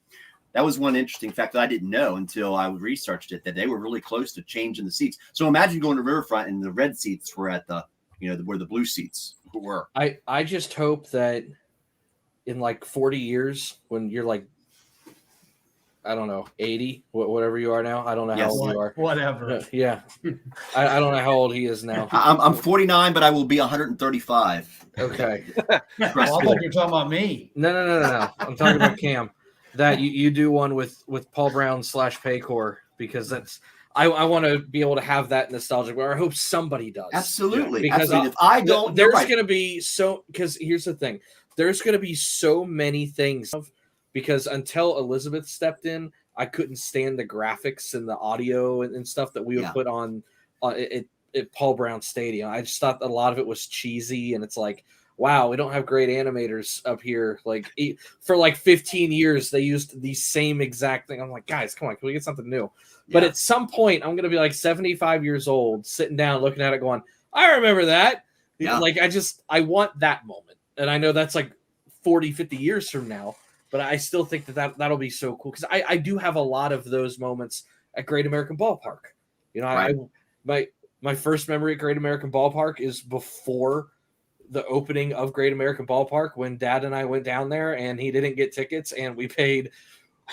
that was one interesting fact that I didn't know until I researched it, that they were really close to changing the seats. So imagine going to Riverfront and the red seats were at the, where the blue seats were. I just hope that in like 40 years, when you're like, I don't know, 80, whatever you are now. I don't know how old you are. Whatever. Yeah. I don't know how old he is now. I'm 49, but I will be 135. Okay. I thought you were talking about me. No. I'm talking about Cam. That you do one with Paul Brown / Paycor, because that's I want to be able to have that nostalgic. Or I hope somebody does. Absolutely. Because if I don't, there's going to be because here's the thing. There's going to be so many things, because until Elizabeth stepped in, I couldn't stand the graphics and the audio and stuff that we would put on at Paul Brown Stadium. I just thought that a lot of it was cheesy, and it's like, wow, we don't have great animators up here. Like for like 15 years, they used the same exact thing. I'm like, guys, come on, can we get something new? Yeah. But at some point, I'm going to be like 75 years old, sitting down, looking at it going, I remember that. Yeah. Like, I want that moment. And I know that's like 40, 50 years from now, but I still think that'll be so cool. Because I do have a lot of those moments at Great American Ballpark. Right. My first memory at Great American Ballpark is before the opening of Great American Ballpark, when Dad and I went down there and he didn't get tickets and we paid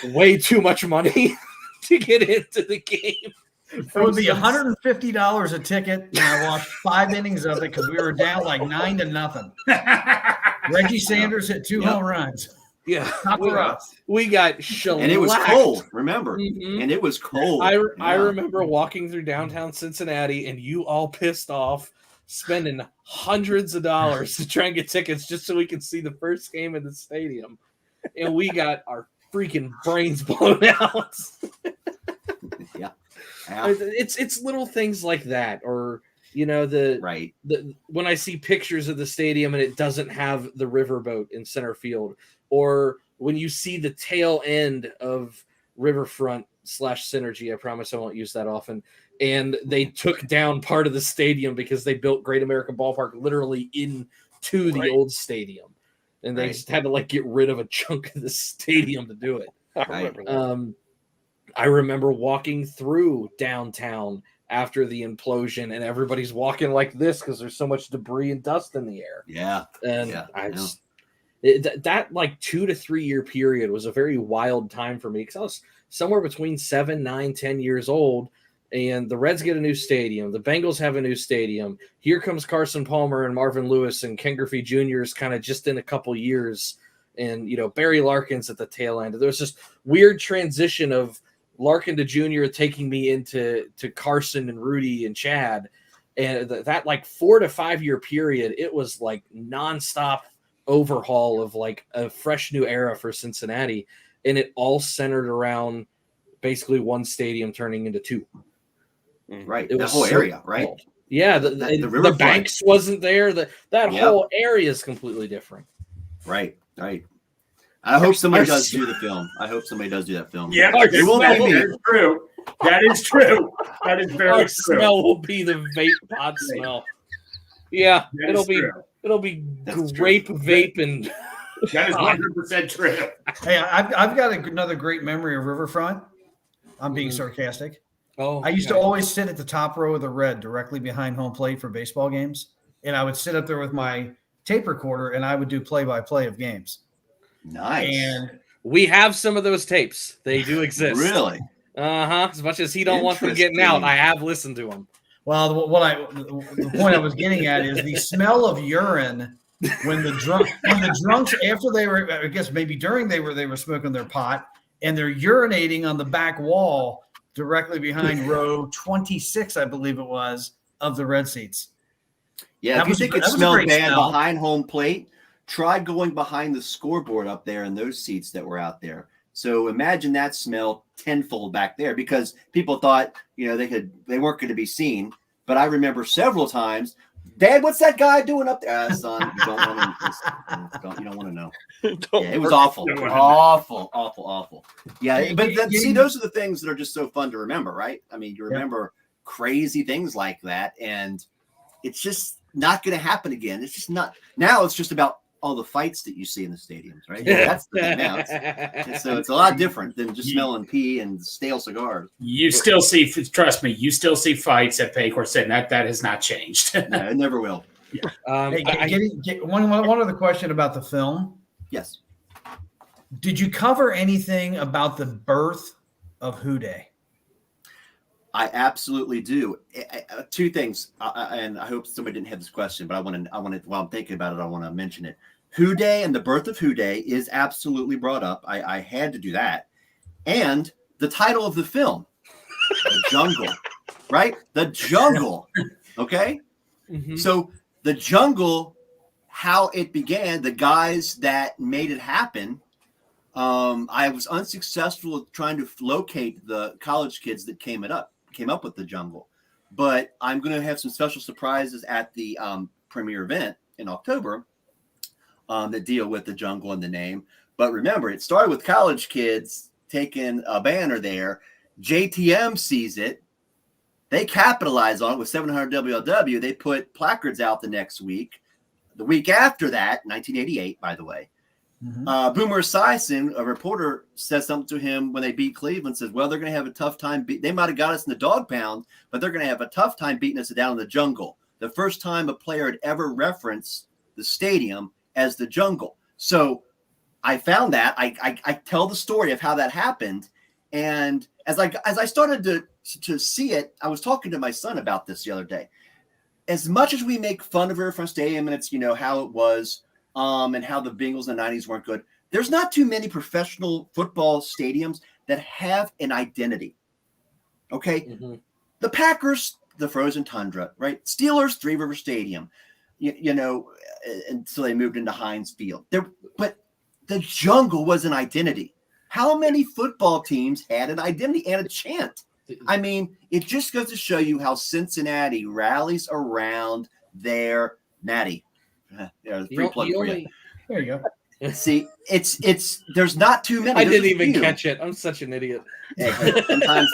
way too much money to get into the game. It would be $150 a ticket, and I watched 5 innings of it because we were down like 9-0. Reggie Sanders hit 2 home runs. Yeah, we got shellacked. And it was cold, remember? Mm-hmm. And it was cold. I remember walking through downtown Cincinnati and you all pissed off, spending hundreds of dollars to try and get tickets just so we could see the first game in the stadium. And we got our freaking brains blown out. Yeah. It's little things like that, or when I see pictures of the stadium and it doesn't have the riverboat in center field, or when you see the tail end of Riverfront / Synergy, I promise I won't use that often, and they took down part of the stadium because they built Great American Ballpark literally into the old stadium, and they just had to get rid of a chunk of the stadium to do it. I remember walking through downtown after the implosion, and everybody's walking like this because there's so much debris and dust in the air. Yeah. And That like 2 to 3 year period was a very wild time for me because I was somewhere between 7, 9, 10 years old, and the Reds get a new stadium. The Bengals have a new stadium. Here comes Carson Palmer and Marvin Lewis, and Ken Griffey Jr. is kind of just in a couple years, and Barry Larkin's at the tail end. There was this weird transition of Larkin to Jr. taking me into Carson and Rudy and Chad, and that like 4 to 5 year period, it was like nonstop overhaul of like a fresh new era for Cincinnati, and it all centered around basically one stadium turning into two. Right, It that was whole so area, right? cool. Yeah, the Riverfront. Banks wasn't there. That whole area is completely different. Right. I hope somebody does do the film. I hope somebody does do that film. Yeah, it won't be me. That's true. That is true. That is very Our true. smell will be the vape pod smell. Yeah, That it'll is be true. it'll be That's grape vape and That is 100% true. Hey, I've got another great memory of Riverfront. I'm being sarcastic. oh, I used to always sit at the top row of the red, directly behind home plate for baseball games, and I would sit up there with my tape recorder, and I would do play-by-play of games. Nice. And we have some of those tapes. They do exist. Really? As much as he don't want them getting out, Interesting. I have listened to them. well, the point I was getting at is the smell of urine when the drunks after they were, I guess maybe during they were smoking their pot, and they're urinating on the back wall directly behind row 26, I believe it was, of the red seats. Yeah, That if you was think a- it that was a smelled great bad smell. behind home plate, try going behind the scoreboard up there in those seats that were out there. So imagine that smell tenfold back there, because people thought, they weren't going to be seen. But I remember several times, Dad, what's that guy doing up there? Son, you don't want to know. Yeah, it was awful. Awful. Yeah, but see, those are the things that are just so fun to remember, right? I mean, you remember crazy things like that, and it's just not going to happen again. It's just not. Now it's just about all the fights that you see in the stadiums, right? That's the thing now. So it's a lot different than just smelling pee and stale cigars. You still see, trust me, you still see fights at Paycor Center. That has not changed. No, it never will. One other question about the film. Yes. Did you cover anything about the birth of Houday? I absolutely do. Two things, and I hope somebody didn't have this question, but I want to. While I'm thinking about it, I want to mention it. Houday and the birth of Houday is absolutely brought up. I had to do that, and the title of the film, The Jungle, right? The Jungle. Okay, So the Jungle, how it began, the guys that made it happen. I was unsuccessful at trying to locate the college kids that came up with the Jungle, but I'm going to have some special surprises at the premiere event in October that deal with the Jungle and the name. But remember, it started with college kids taking a banner there. JTM sees it. They capitalize on it with 700 WLW. They put placards out the next week. The week after that, 1988, by the way, Boomer Esiason, a reporter, says something to him when they beat Cleveland, says, well, they're going to have a tough time. They might have got us in the dog pound, but they're going to have a tough time beating us down in the Jungle. The first time a player had ever referenced the stadium as the Jungle. So I found that. I tell the story of how that happened. And as I started to see it, I was talking to my son about this the other day. As much as we make fun of Riverfront Stadium and it's, how it was, and how the Bengals in the 90s weren't good, there's not too many professional football stadiums that have an identity. Okay? The Packers, the Frozen Tundra, right? Steelers, Three River Stadium, until they moved into Heinz Field. But the Jungle was an identity. How many football teams had an identity and a chant? I mean, it just goes to show you how Cincinnati rallies around their natty. Free plug for you. There you go. See, it's there's not too many. I There's didn't a even few. catch it. I'm such an idiot. Sometimes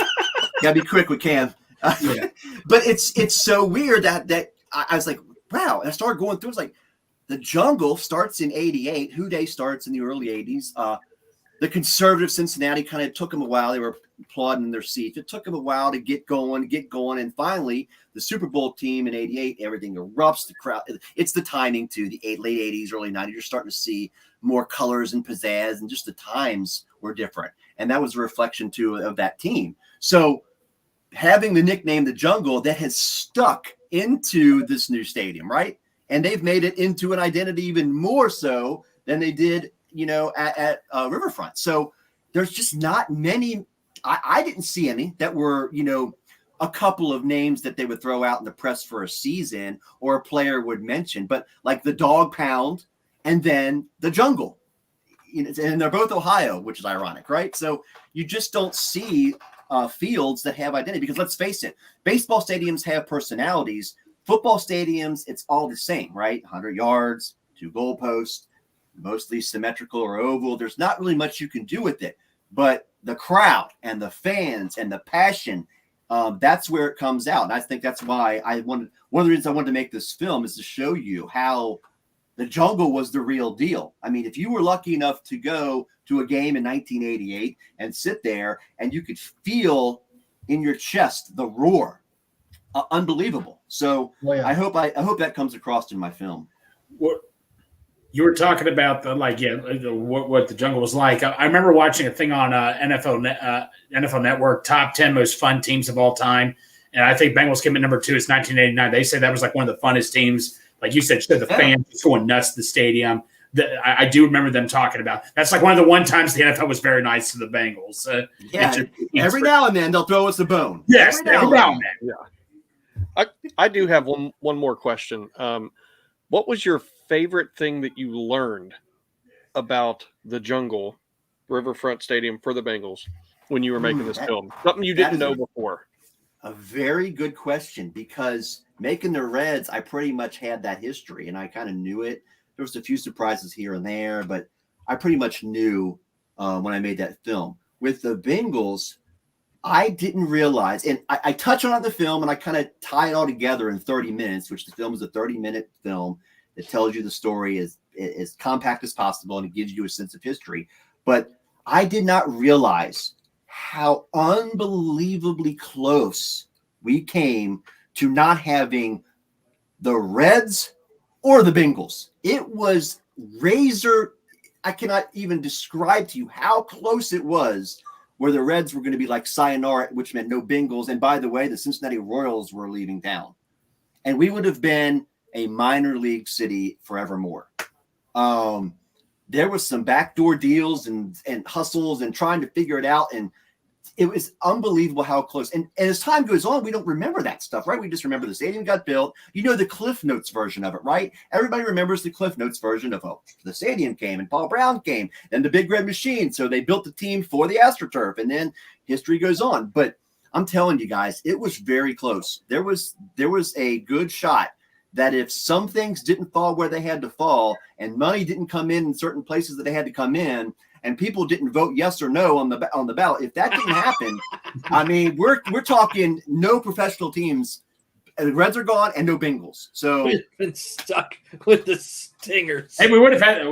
gotta be quick with Cam. But it's so weird that I was like, wow. And I started going through. It's like the Jungle starts in '88. Houday starts in the early '80s. the conservative Cincinnati kind of took them a while. They were applauding in their seats. It took them a while to get going. And finally, the Super Bowl team in 88, everything erupts. The crowd, it's the timing too. The late 80s, early 90s, you're starting to see more colors and pizzazz, and just the times were different. And that was a reflection too of that team. So having the nickname the Jungle, that has stuck into this new stadium, right? And they've made it into an identity even more so than they did, at Riverfront. So there's just not many. I didn't see any that were, a couple of names that they would throw out in the press for a season or a player would mention, but like the Dog Pound and then the Jungle, and they're both Ohio, which is ironic, right? So you just don't see fields that have identity, because let's face it, baseball stadiums have personalities. Football stadiums, it's all the same, right? 100 yards, 2 goalposts, mostly symmetrical or oval. There's not really much you can do with it, but the crowd and the fans and the passion, that's where it comes out. And I think that's why one of the reasons I wanted to make this film is to show you how the Jungle was the real deal. I mean, if you were lucky enough to go to a game in 1988 and sit there and you could feel in your chest the roar, unbelievable. So I hope that comes across in my film. What you were talking about, what the Jungle was like. I remember watching a thing on NFL Network, top 10 most fun teams of all time, and I think Bengals came in number 2. It's 1989. They said that was like one of the funnest teams. Like you said, the fans just going nuts to the stadium. I do remember them talking about. That's like one of the times the NFL was very nice to the Bengals. Every now and then they'll throw us a bone. Yes, every now and then. Yeah. I do have one more question. What was your favorite thing that you learned about the Jungle Riverfront Stadium for the Bengals when you were making this film? Something you didn't know before. A very good question, because making the Reds, I pretty much had that history and I kind of knew it. There was a few surprises here and there, but I pretty much knew when I made that film. With the Bengals, I didn't realize, and I touch on the film and I kind of tie it all together in 30 minutes, which the film is a 30-minute film that tells you the story as compact as possible and it gives you a sense of history. But I did not realize how unbelievably close we came to not having the Reds or the Bengals. It was razor. I cannot even describe to you how close it was, where the Reds were going to be like sayonara, which meant no Bengals. And by the way, the Cincinnati Royals were leaving town. And we would have been a minor league city forevermore. There was some backdoor deals and hustles and trying to figure it out. And it was unbelievable how close. And as time goes on, we don't remember that stuff, right? We just remember the stadium got built. The Cliff Notes version of it, right? Everybody remembers the Cliff Notes version of, the stadium came and Paul Brown came and the Big Red Machine. So they built the team for the AstroTurf, and then history goes on. But I'm telling you guys, it was very close. There was a good shot that if some things didn't fall where they had to fall and money didn't come in certain places that they had to come in, and people didn't vote yes or no on the ballot, if that didn't happen, I mean, we're talking no professional teams. The Reds are gone and no Bengals. So we've been stuck with the Stingers. Hey, we would have had.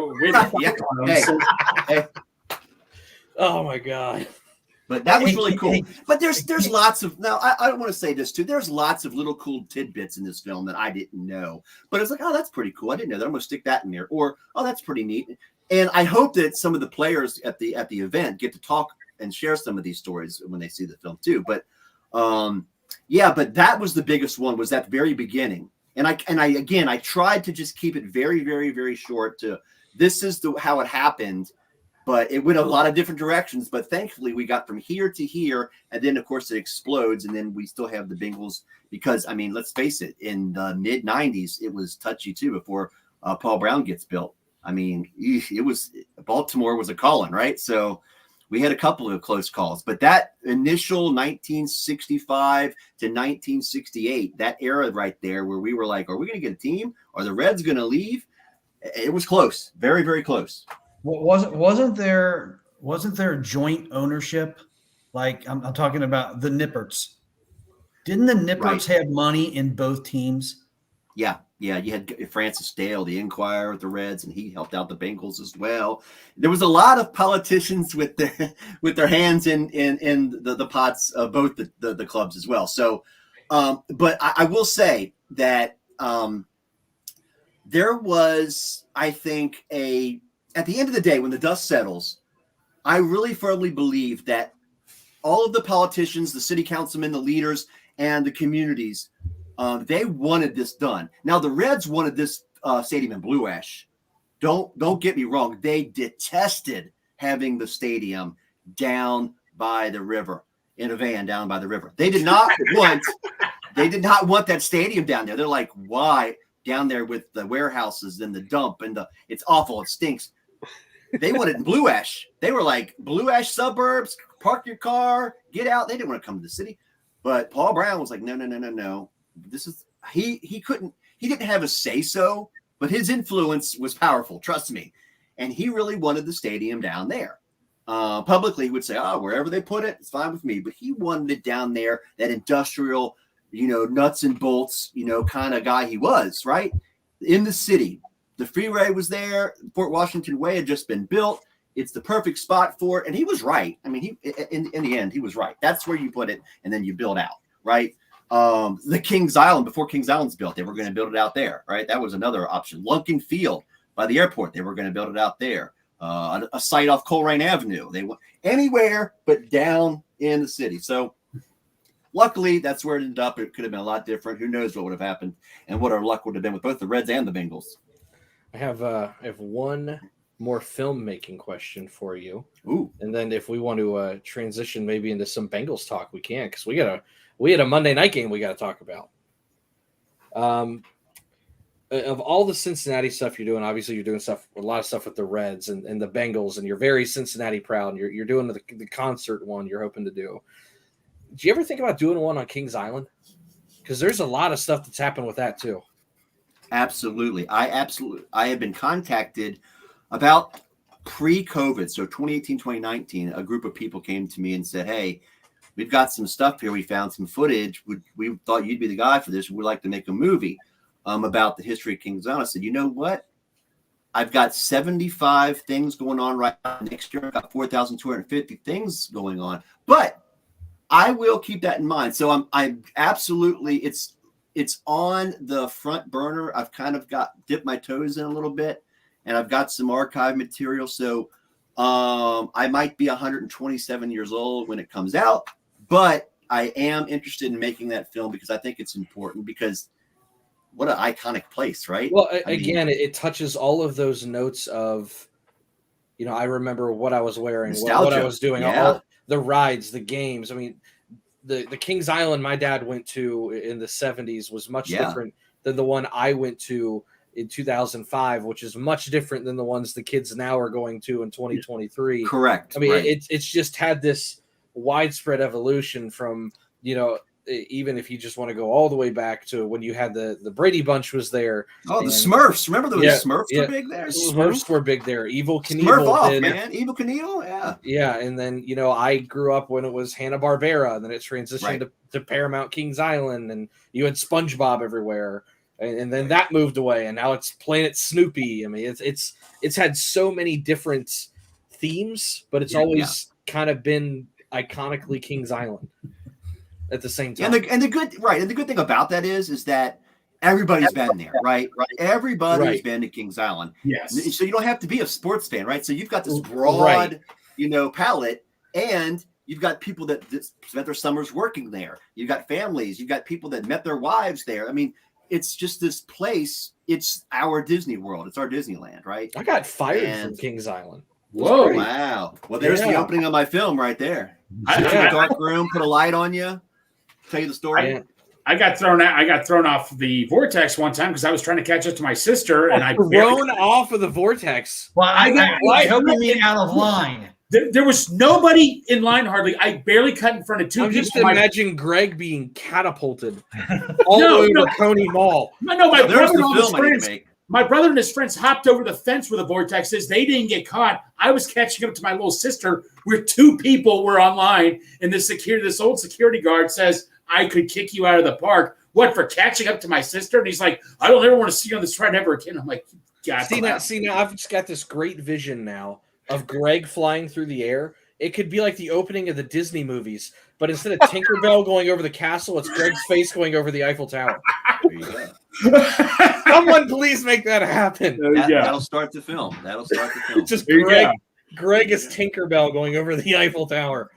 Hey. Oh my God. But that was really cool. But there's lots of, now I want to say this too. There's lots of little cool tidbits in this film that I didn't know. But it's like, oh, that's pretty cool. I didn't know that. I'm going to stick that in there. Or, oh, that's pretty neat. And I hope that some of the players at the event get to talk and share some of these stories when they see the film too. But but that was the biggest one, was that very beginning. And I tried to just keep it very, very, very short to this is how it happened. But it went a lot of different directions. But thankfully, we got from here to here. And then, of course, it explodes. And then we still have the Bengals because, I mean, let's face it, in the mid-'90s, it was touchy, too, before Paul Brown gets built. I mean, Baltimore was a calling, right? So we had a couple of close calls. But that initial 1965 to 1968, that era right there where we were like, are we going to get a team? Are the Reds going to leave? It was close. Very, very close. Wasn't there joint ownership? Like I'm talking about the Nipperts. Didn't the Nipperts have money in both teams? Yeah. Yeah, you had Francis Dale, the Inquirer with the Reds, and he helped out the Bengals as well. There was a lot of politicians with their hands in the pots of both the clubs as well. So, but I will say that there was, I think, at the end of the day, when the dust settles, I really firmly believe that all of the politicians, the city councilmen, the leaders, and the communities, they wanted this done. Now, the Reds wanted this stadium in Blue Ash. Don't get me wrong. They detested having the stadium down by the river, in a van down by the river. They did not want that stadium down there. They're like, why down there with the warehouses and the dump and it's awful. It stinks. They wanted Blue Ash. They were like, Blue Ash suburbs, park your car, get out. They didn't want to come to the city. But Paul Brown was like, no. This is he didn't have a say so, but his influence was powerful, trust me. And he really wanted the stadium down there. Publicly, he would say, wherever they put it, it's fine with me. But he wanted it down there, that industrial, nuts and bolts, kind of guy he was, right? In the city. The freeway was there. Fort Washington Way had just been built. It's the perfect spot for it. And he was right. I mean, in the end, he was right. That's where you put it, and then you build out, right? The Kings Island, before Kings Island's built, they were going to build it out there, right? That was another option. Lunkin Field by the airport, they were going to build it out there. A site off Coleraine Avenue. They went anywhere but down in the city. So luckily, that's where it ended up. It could have been a lot different. Who knows what would have happened and what our luck would have been with both the Reds and the Bengals. I have one more filmmaking question for you. Ooh. And then if we want to transition maybe into some Bengals talk, we can, because we had a Monday night game we got to talk about. Of all the Cincinnati stuff you're doing, obviously you're doing a lot of stuff with the Reds and the Bengals, and you're very Cincinnati proud, and you're doing the concert one you're hoping to do. Do you ever think about doing one on Kings Island? Because there's a lot of stuff that's happened with that too. Absolutely. I have been contacted about pre-COVID, so 2018, 2019, a group of people came to me and said, hey, we've got some stuff here. We found some footage. We thought you'd be the guy for this. We'd like to make a movie about the history of Kings Island. I said, you know what? I've got 75 things going on right now. Next year, I've got 4,250 things going on. But I will keep that in mind. So I'm absolutely, it's on the front burner. I've kind of dipped my toes in a little bit, and I've got some archive material. So I might be 127 years old when it comes out, but I am interested in making that film because I think it's important, because what an iconic place, right? Well, again, it touches all of those notes of, I remember what I was wearing, what I was doing, all the rides, the games. I mean, the Kings Island my dad went to in the 70s was much different than the one I went to in 2005, which is much different than the ones the kids now are going to in 2023. Correct. I mean, it's just had this widespread evolution from, even if you just want to go all the way back to when you had the Brady Bunch was there. Oh, the Smurfs. Remember the Smurfs were big there? Smurfs were big there. Evil Knievel. Smurf off, man. Evil Knievel, yeah. Yeah, and then, I grew up when it was Hanna-Barbera, and then it transitioned to Paramount Kings Island, and you had SpongeBob everywhere. And then that moved away, and now it's Planet Snoopy. I mean, it's had so many different themes, but it's always kind of been iconically Kings Island at the same time. And the good thing about that is that everybody's been there, right? Everybody's been to Kings Island. Yes. So you don't have to be a sports fan, right? So you've got this broad, palette, and you've got people that spent their summers working there. You've got families. You've got people that met their wives there. I mean, it's just this place. It's our Disney World. It's our Disneyland, right? I got fired from Kings Island. Whoa! Wow. Well, there's the opening of my film right there. Sit in a dark room, put a light on you, tell you the story. I got thrown out. I got thrown off the vortex one time because I was trying to catch up to my sister, and I thrown off of the vortex. Well, I hope you mean out of line. There was nobody in line hardly. I barely cut in front of two people. I'm just imagining Greg being catapulted all the way to Coney Mall. No, my brother and his friends hopped over the fence where the vortex is. They didn't get caught. I was catching up to my little sister where two people were online, and this old security guard says, I could kick you out of the park. What, for catching up to my sister? And he's like, I don't ever want to see you on this ride ever again. I'm like, God. See now, I've just got this great vision now of Greg flying through the air. It could be like the opening of the Disney movies, but instead of Tinkerbell going over the castle, it's Greg's face going over the Eiffel Tower. There you go. Someone please make that happen. That'll start the film. That'll start the film. Just There you go. Greg is Tinkerbell going over the Eiffel Tower.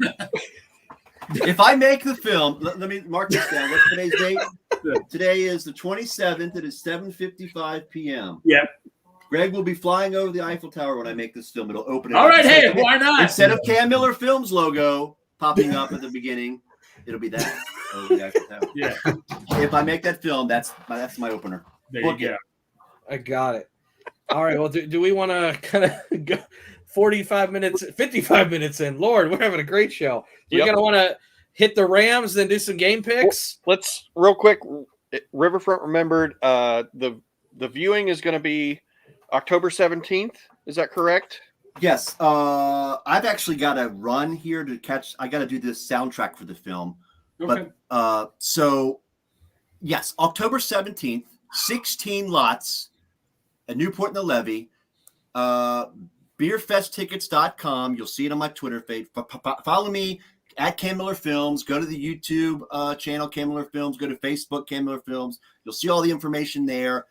If I make the film, let me mark this down. What's today's date? Today is the 27th. It is 7:55 p.m. Yeah. Greg will be flying over the Eiffel Tower when I make this film. It'll open it All up. right, hey, why not? Instead of Cam Miller Films logo popping up at the beginning, it'll be that over the Eiffel Tower. Yeah. If I make that film, that's my opener. There Book you go. it. I got it. All right. Well, do we want to kind of go 55 minutes in? Lord, we're having a great show. We're going to want to hit the Rams, then do some game picks. Let's real quick. Riverfront Remembered. The viewing is going to be October 17th. Is that correct? Yes. I've actually got to run here to catch. I got to do this soundtrack for the film. Okay. But so yes, October 17th, 16 lots at Newport and the Levee. Beerfesttickets.com. You'll see it on my Twitter feed. Follow me at Cam Miller Films. Go to the YouTube channel, Cam Miller Films. Go to Facebook, Cam Miller Films. You'll see all the information there.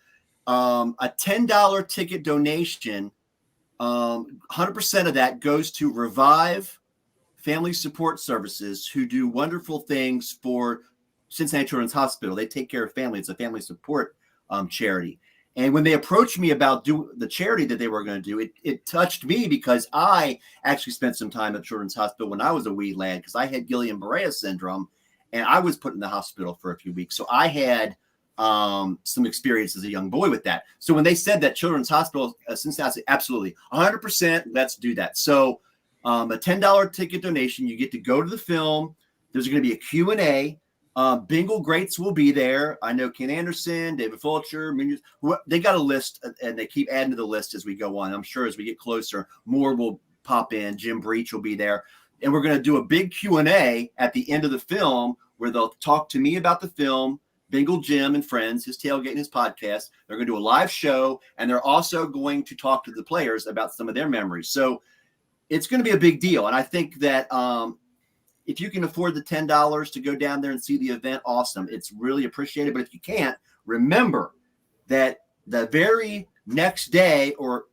A $10 ticket donation, 100% of that goes to Revive Family Support Services, who do wonderful things for Cincinnati Children's Hospital. They take care of families. It's a family support charity. And when they approached me about the charity that they were going to do, it touched me because I actually spent some time at Children's Hospital when I was a wee lad because I had Guillain-Barré syndrome, and I was put in the hospital for a few weeks. So I had some experience as a young boy with that. So when they said that Children's Hospital, Cincinnati, absolutely, 100%, let's do that. So a $10 ticket donation, you get to go to the film. There's going to be a Q&A. Bengal greats will be there. I know Ken Anderson, David Fulcher, they got a list, and they keep adding to the list as we go on. I'm sure as we get closer, more will pop in. Jim Breach will be there. And we're going to do a big Q&A at the end of the film where they'll talk to me about the film, Bengal Jim and friends, his tailgate and his podcast. They're going to do a live show, and they're also going to talk to the players about some of their memories. So it's going to be a big deal. And I think that if you can afford the $10 to go down there and see the event, awesome. It's really appreciated. But if you can't, remember that the very next day or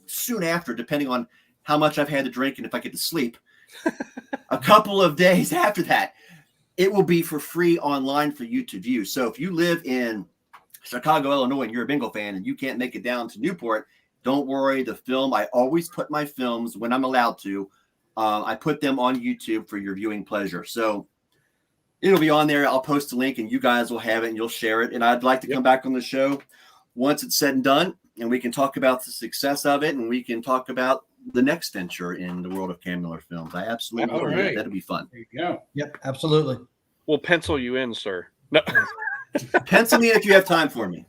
soon after, depending on how much I've had to drink and if I get to sleep, a couple of days after that, it will be for free online for you to view. So if you live in Chicago, Illinois, and you're a Bengal fan and you can't make it down to Newport, don't worry. The film, I always put my films when I'm allowed to. I put them on YouTube for your viewing pleasure. So it'll be on there. I'll post a link and you guys will have it and you'll share it. And I'd like to come back on the show once it's said and done, and we can talk about the success of it, and we can talk about the next venture in the world of Cam Miller Films. I absolutely love it. That'll be fun. There you go. Yep, absolutely. We'll pencil you in, sir. No. Pencil me if you have time for me.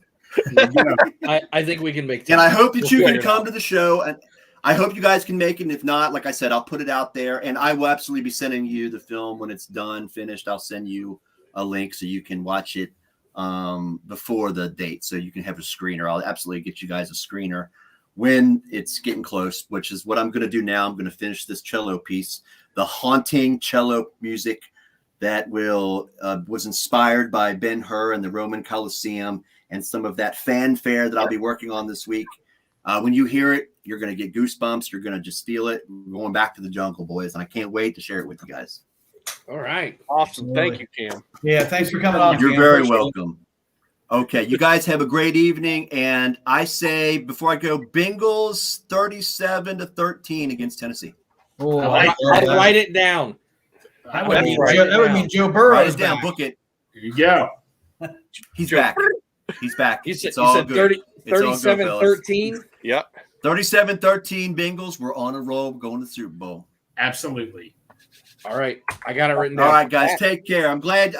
I think we can make time. And I hope that you can come to the show, and I hope you guys can make it. And if not, like I said, I'll put it out there, and I will absolutely be sending you the film when it's done, finished. I'll send you a link so you can watch it before the date, so you can have a screener. I'll absolutely get you guys a screener when it's getting close, which is what I'm going to do now. I'm going to finish this cello piece, the haunting cello music that was inspired by Ben-Hur and the Roman Colosseum and some of that fanfare that I'll be working on this week. When you hear it, you're going to get goosebumps. You're going to just feel it. We're going back to the jungle, boys, and I can't wait to share it with you guys. All right. Awesome. Thank you, Cam. Yeah, thanks for coming on. You're Cam. very Appreciate it. welcome. Okay, you guys have a great evening, and I say before I go, Bengals 37-13 against Tennessee. Oh, I'll write it down. That would mean Joe Burrow Write is it down, back. book it. There you go. He's back. He's back. You said, It's all good. 37-13? Yep. 37-13 Bengals. We're on a roll. We're going to the Super Bowl. Absolutely. All right. I got it written down. All right, guys. Take care. I'm glad.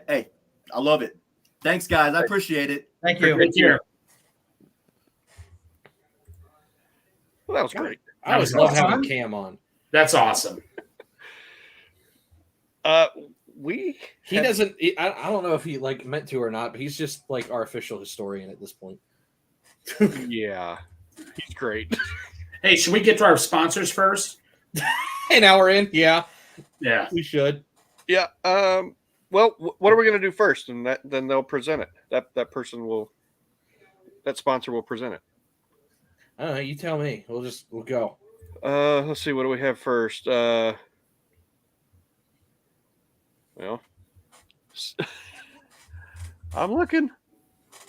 Hey, I love it. Thanks, guys. I appreciate it. Thank you. Take care. Well, that was great. I always love having Cam on. That's awesome. He doesn't. I don't know if he like meant to or not, but he's just like our official historian at this point. Yeah, he's great. Hey, should we get to our sponsors first? An hour in, yeah, Yeah. we should. Yeah. Well, what are we going to do first? And then they'll present it. That sponsor will present it. I don't know. You tell me. We'll go. Let's see. What do we have first? Well, I'm looking.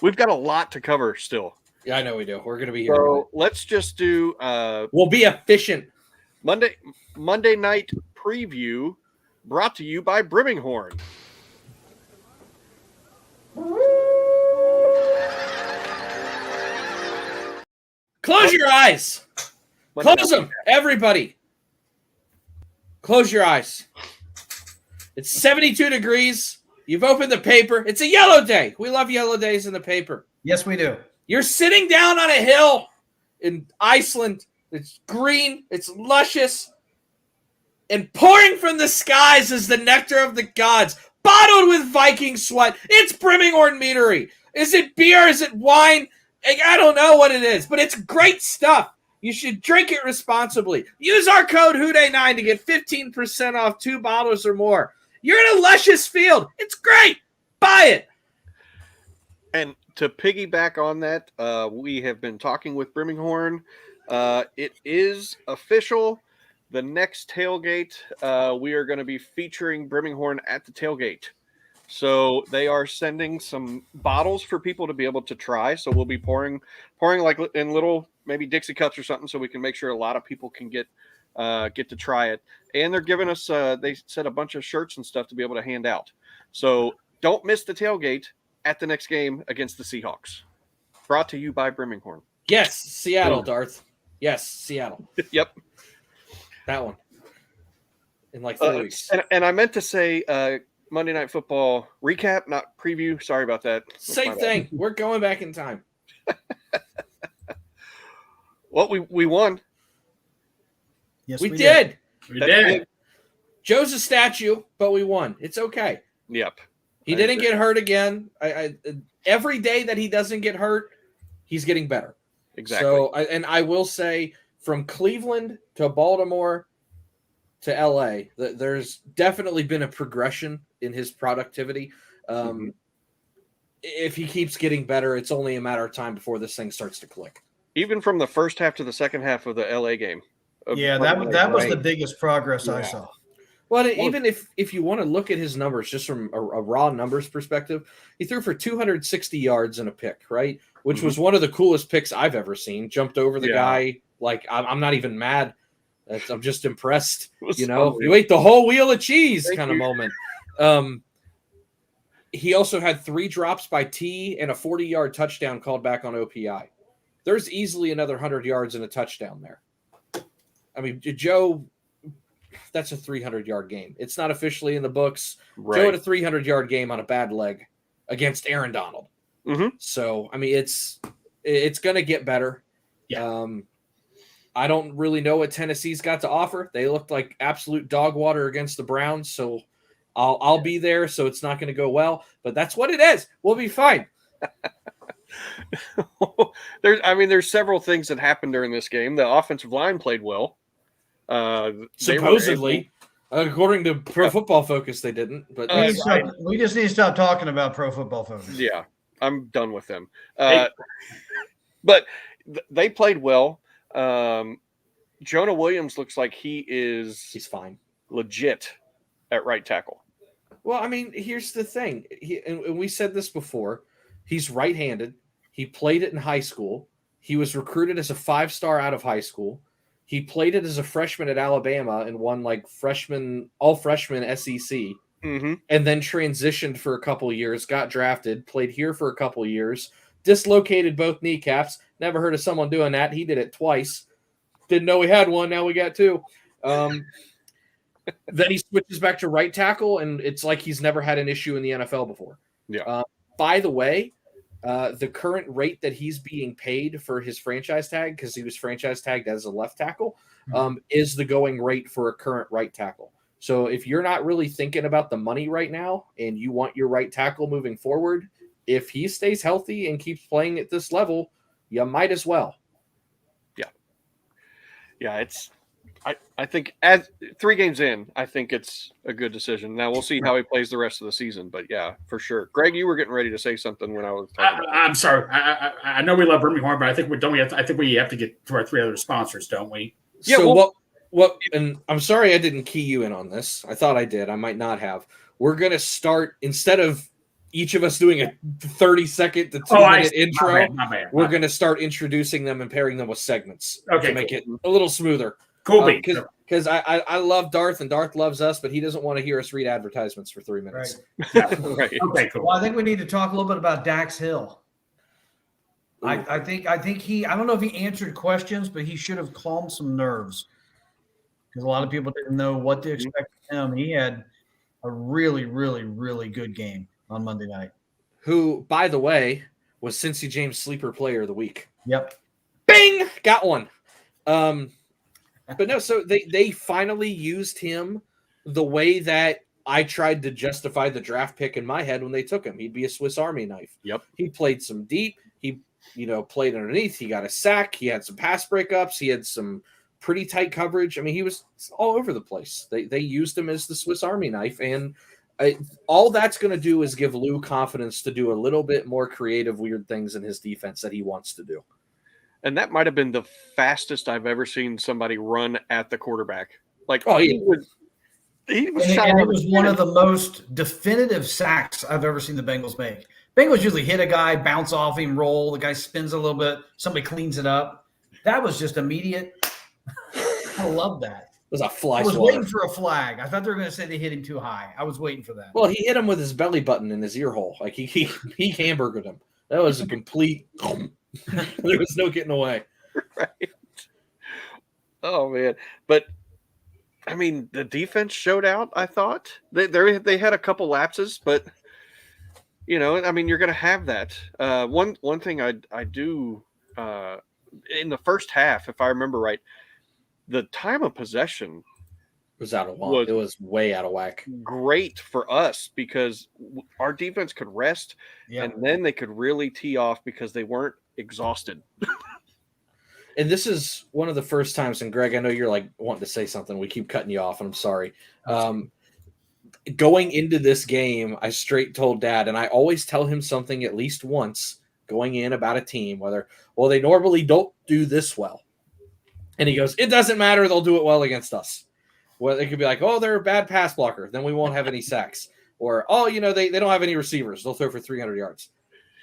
We've got a lot to cover still. Yeah, I know we do. We're going to be here. So let's just do. We'll be efficient. Monday night preview, brought to you by Brimminghorn. Close your eyes. Close them, everybody. Close your eyes. It's 72 degrees. You've opened the paper. It's a yellow day. We love yellow days in the paper. Yes, we do. You're sitting down on a hill in Iceland. It's green. It's luscious. And pouring from the skies is the nectar of the gods, bottled with Viking sweat. It's Brimminghorn Meadery. Is it beer? Is it wine? I don't know what it is, but it's great stuff. You should drink it responsibly. Use our code HOODAY9 to get 15% off 2 bottles or more. You're in a luscious field. It's great. Buy it. And to piggyback on that, we have been talking with Brimminghorn. It is official. The next tailgate, we are going to be featuring Brimminghorn at the tailgate. So they are sending some bottles for people to be able to try. So we'll be pouring like in little maybe Dixie cups or something, so we can make sure a lot of people can get to try it. And they're giving us they said a bunch of shirts and stuff to be able to hand out. So don't miss the tailgate at the next game against the Seahawks. Brought to you by Brimminghorn. Yes, Seattle, Darth. Yes, Seattle. Yep. That one. In like 3 weeks. And I meant to say Monday Night Football recap, not preview. Sorry about that. Same thing. We're going back in time. Well, we won. Yes, we did. We did. Joe's a statue, but we won. It's okay. Yep. He didn't get hurt again. Every day that he doesn't get hurt, he's getting better. Exactly. So, I will say, from Cleveland to Baltimore to LA, there's definitely been a progression in his productivity. If he keeps getting better, it's only a matter of time before this thing starts to click. Even from the first half to the second half of the LA game. Yeah, that was the biggest progress I saw. Well, even if you want to look at his numbers just from a raw numbers perspective, he threw for 260 yards and a pick, right? Which was one of the coolest picks I've ever seen. Jumped over the guy. Like, I'm not even mad. I'm just impressed. You know, you ate the whole wheel of cheese kind of moment. He also had 3 drops by T and a 40-yard touchdown called back on OPI. There's easily another 100 yards and a touchdown there. I mean, Joe, that's a 300-yard game. It's not officially in the books. Right. Joe had a 300-yard game on a bad leg against Aaron Donald. So, I mean, it's going to get better. Yeah. I don't really know what Tennessee's got to offer. They looked like absolute dog water against the Browns, so I'll be there, so it's not going to go well. But that's what it is. We'll be fine. There's several things that happened during this game. The offensive line played well. Supposedly, according to Pro Football Focus, they didn't. But we just need to stop talking about Pro Football Focus. Yeah, I'm done with them. But they played well. Jonah Williams looks like he's fine, legit at right tackle. Well, I mean, here's the thing. And we said this before. He's right-handed. He played it in high school. He was recruited as a 5-star out of high school. He played it as a freshman at Alabama and won like all freshman SEC, and then transitioned for a couple of years, got drafted, played here for a couple of years, dislocated both kneecaps. Never heard of someone doing that. He did it twice. Didn't know we had one. Now we got 2. Then he switches back to right tackle, and it's like he's never had an issue in the NFL before. Yeah. By the way, the current rate that he's being paid for his franchise tag, because he was franchise tagged as a left tackle, is the going rate for a current right tackle. So if you're not really thinking about the money right now and you want your right tackle moving forward, if he stays healthy and keeps playing at this level, you might as well. Yeah, I think as 3 games in, I think it's a good decision. Now we'll see how he plays the rest of the season, but yeah, for sure. Greg, you were getting ready to say something when I was talking about I'm sorry. I know we love Brimminghorn, but I think I think we have to get to our 3 other sponsors, don't we? Yeah. So what? And I'm sorry I didn't key you in on this. I thought I did. I might not have. We're gonna start, instead of each of us doing a 30-second to 2-minute intro. My bad. We're gonna start introducing them and pairing them with segments to make it a little smoother. Cool. Because I love Darth and Darth loves us, but he doesn't want to hear us read advertisements for 3 minutes. Right. Right. Okay, cool. Well, I think we need to talk a little bit about Dax Hill. I think he, I don't know if he answered questions, but he should have calmed some nerves because a lot of people didn't know what to expect from him. He had a really, really, really good game on Monday night. Who, by the way, was Cincy James Sleeper Player of the Week. Yep. Bing! Got one. But no, so they finally used him the way that I tried to justify the draft pick in my head when they took him. He'd be a Swiss Army knife. Yep. He played some deep. He, played underneath. He got a sack. He had some pass breakups. He had some pretty tight coverage. I mean, he was all over the place. They used him as the Swiss Army knife, and all that's going to do is give Lou confidence to do a little bit more creative, weird things in his defense that he wants to do. And that might have been the fastest I've ever seen somebody run at the quarterback. Like, he was and it was one of the most definitive sacks I've ever seen the Bengals make. Bengals usually hit a guy, bounce off him, roll. The guy spins a little bit. Somebody cleans it up. That was just immediate. I love that. It was a fly. I was waiting for a flag. I thought they were going to say they hit him too high. I was waiting for that. Well, he hit him with his belly button in his ear hole. Like he hamburgered him. That was a complete. There was no getting away. Right. Oh man, but I mean, the defense showed out. I thought they had a couple lapses, but I mean, you're going to have that. One thing I do in the first half, if I remember right, the time of possession was out of whack. It was way out of whack. Great for us because our defense could rest, and then they could really tee off because they weren't exhausted. And this is one of the first times, and Greg, I know you're like wanting to say something. We keep cutting you off, and I'm sorry. Going into this game, I straight told Dad, and I always tell him something at least once going in about a team, they normally don't do this well. And he goes, it doesn't matter. They'll do it well against us. Well, they could be like, they're a bad pass blocker. Then we won't have any sacks. Or, they don't have any receivers. They'll throw for 300 yards.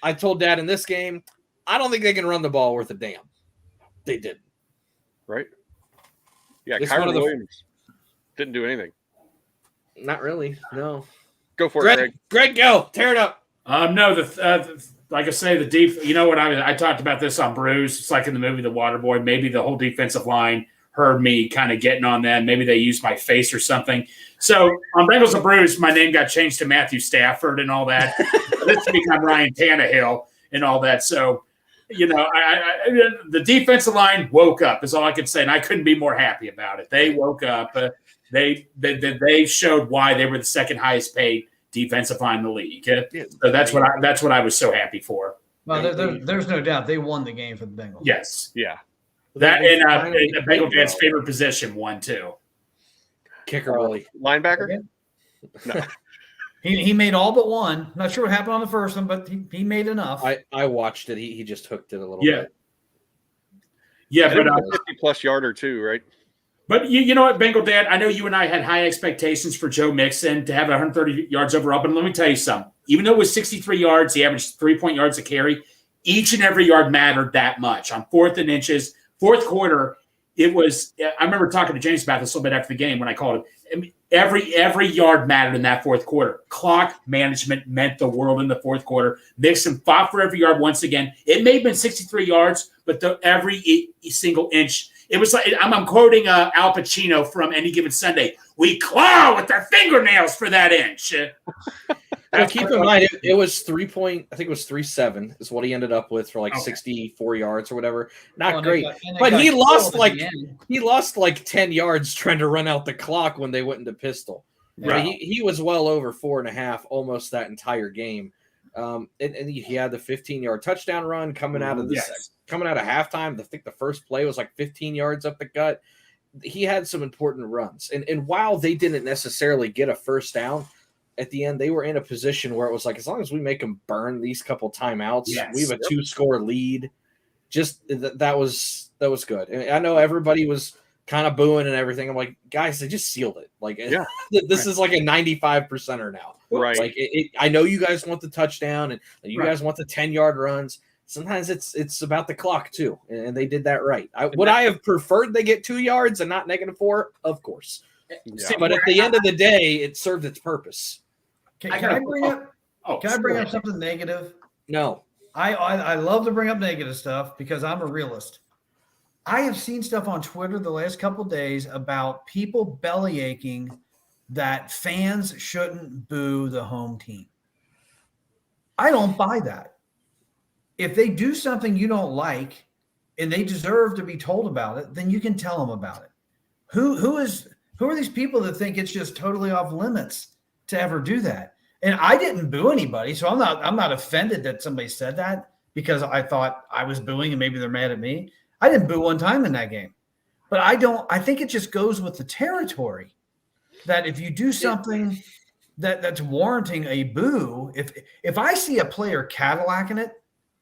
I told Dad in this game, I don't think they can run the ball worth a damn. They didn't. Right? Yeah, It's Kyron Williams didn't do anything. Not really, no. Go for it, Greg. Greg, go. Tear it up. No, like I say, the deep. You know what? I talked about this on Bruce. It's like in the movie The Waterboy. Maybe the whole defensive line heard me kind of getting on them. Maybe they used my face or something. So on Bengals and Bruce, my name got changed to Matthew Stafford and all that. This become Ryan Tannehill and all that. So, the defensive line woke up is all I could say, and I couldn't be more happy about it. They woke up. They showed why they were the second highest paid defensive line in the league. So that's what I was so happy for. Well, there's no doubt they won the game for the Bengals. Yes. Yeah. That and Bengal Dad's favorite position won too. Kicker Willie. Linebacker? No. He made all but one. Not sure what happened on the first one, but he made enough. I watched it. He just hooked it a little bit. Yeah, but 50-plus yarder too, right? But you know what, Bengal Dad, I know you and I had high expectations for Joe Mixon to have 130 yards overall, but let me tell you something. Even though it was 63 yards, he averaged 3 yards a carry. Each and every yard mattered that much. On 4th and inches, fourth quarter, it was – I remember talking to James about this a little bit after the game when I called it. I mean, every yard mattered in that fourth quarter. Clock management meant the world in the fourth quarter. Mixon fought for every yard once again. It may have been 63 yards, but every single inch – it was like I'm quoting Al Pacino from Any Given Sunday. We claw with our fingernails for that inch. Now, keep in mind, it was 3 point. I think it was 3.7 is what he ended up with for like 64 yards or whatever. Not great, but he lost like 10 yards trying to run out the clock when they went into pistol. Right. He was well over 4.5 almost that entire game. And he had the 15-yard touchdown run coming out of halftime. I think the first play was like 15 yards up the gut. He had some important runs, and while they didn't necessarily get a first down at the end, they were in a position where it was like, as long as we make them burn these couple timeouts, we have a 2-score lead. Just that was good. And I know everybody was kind of booing and everything. I'm like, guys, they just sealed it. Like, this is like a 95%er now. Right. Like, I know you guys want the touchdown and you guys want the 10-yard runs. Sometimes it's about the clock too, and they did that right. Would I have preferred they get 2 yards and not -4? Of course. Yeah. But at the end of the day, it served its purpose. Can I bring up something negative? No. I love to bring up negative stuff because I'm a realist. I have seen stuff on Twitter the last couple of days about people belly aching that fans shouldn't boo the home team. I don't buy that. If they do something you don't like and they deserve to be told about it, then you can tell them about it. Who are these people that think it's just totally off limits to ever do that? And I didn't boo anybody, so I'm not offended that somebody said that because I thought I was booing and maybe they're mad at me. I didn't boo one time in that game. But I think it just goes with the territory that if you do something that's warranting a boo, if I see a player Cadillacing it,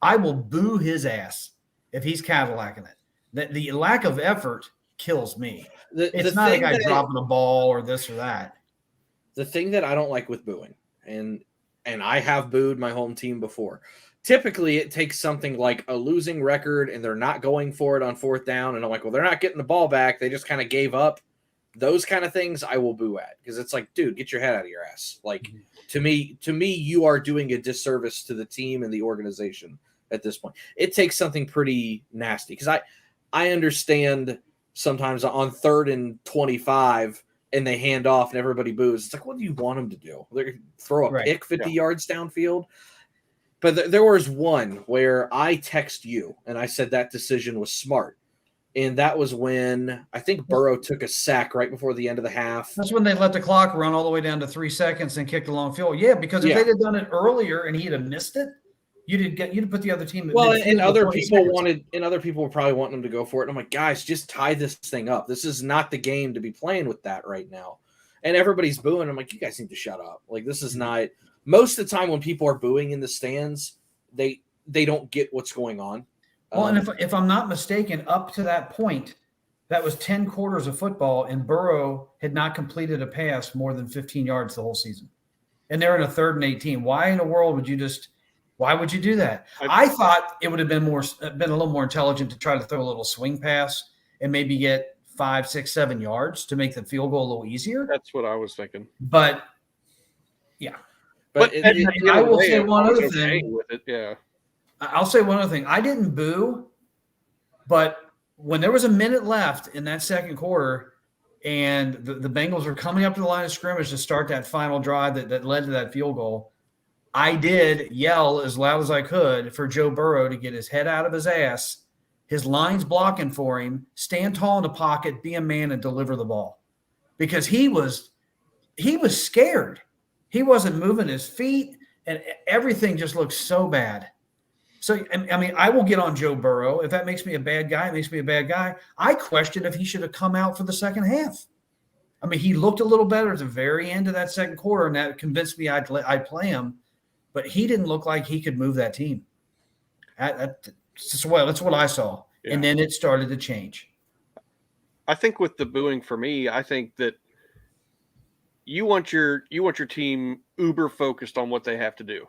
I will boo his ass if he's Cadillacing it. The lack of effort kills me. It's not a guy dropping a ball or this or that. The thing that I don't like with booing, and I have booed my home team before, typically it takes something like a losing record and they're not going for it on 4th down, and I'm like, well, they're not getting the ball back. They just kind of gave up. Those kind of things I will boo at because it's like, dude, get your head out of your ass. Like, to me, you are doing a disservice to the team and the organization at this point. It takes something pretty nasty because I understand sometimes on 3rd and 25 and they hand off and everybody boos. It's like, what do you want them to do? They're throw a pick 50 yards downfield? But there was one where I text you and I said that decision was smart. And that was when I think Burrow took a sack right before the end of the half. That's when they let the clock run all the way down to 3 seconds and kicked a long field. Yeah, because if they'd have done it earlier and he'd have missed it, you'd put the other team. Well, and other people were probably wanting them to go for it. And I'm like, guys, just tie this thing up. This is not the game to be playing with that right now. And everybody's booing. I'm like, you guys need to shut up. Like, this is not. Most of the time when people are booing in the stands, they don't get what's going on. Well, and if I'm not mistaken, up to that point, that was 10 quarters of football, and Burrow had not completed a pass more than 15 yards the whole season. And they're in a 3rd and 18. Why in the world would you do that? I thought it would have been a little more intelligent to try to throw a little swing pass and maybe get 5, 6, 7 yards to make the field goal a little easier. That's what I was thinking. But yeah. But I will say one other thing. With it, yeah. I'll say one other thing. I didn't boo, but when there was a minute left in that second quarter and the Bengals were coming up to the line of scrimmage to start that final drive that led to that field goal, I did yell as loud as I could for Joe Burrow to get his head out of his ass, his lines blocking for him, stand tall in the pocket, be a man, and deliver the ball. Because he was scared. He wasn't moving his feet, and everything just looked so bad. So, I mean, I will get on Joe Burrow. If that makes me a bad guy, it makes me a bad guy. I question if he should have come out for the second half. I mean, he looked a little better at the very end of that second quarter, and that convinced me I'd play him. But he didn't look like he could move that team. That's what I saw. Yeah. And then it started to change. I think with the booing for me, I think that you want your team uber focused on what they have to do.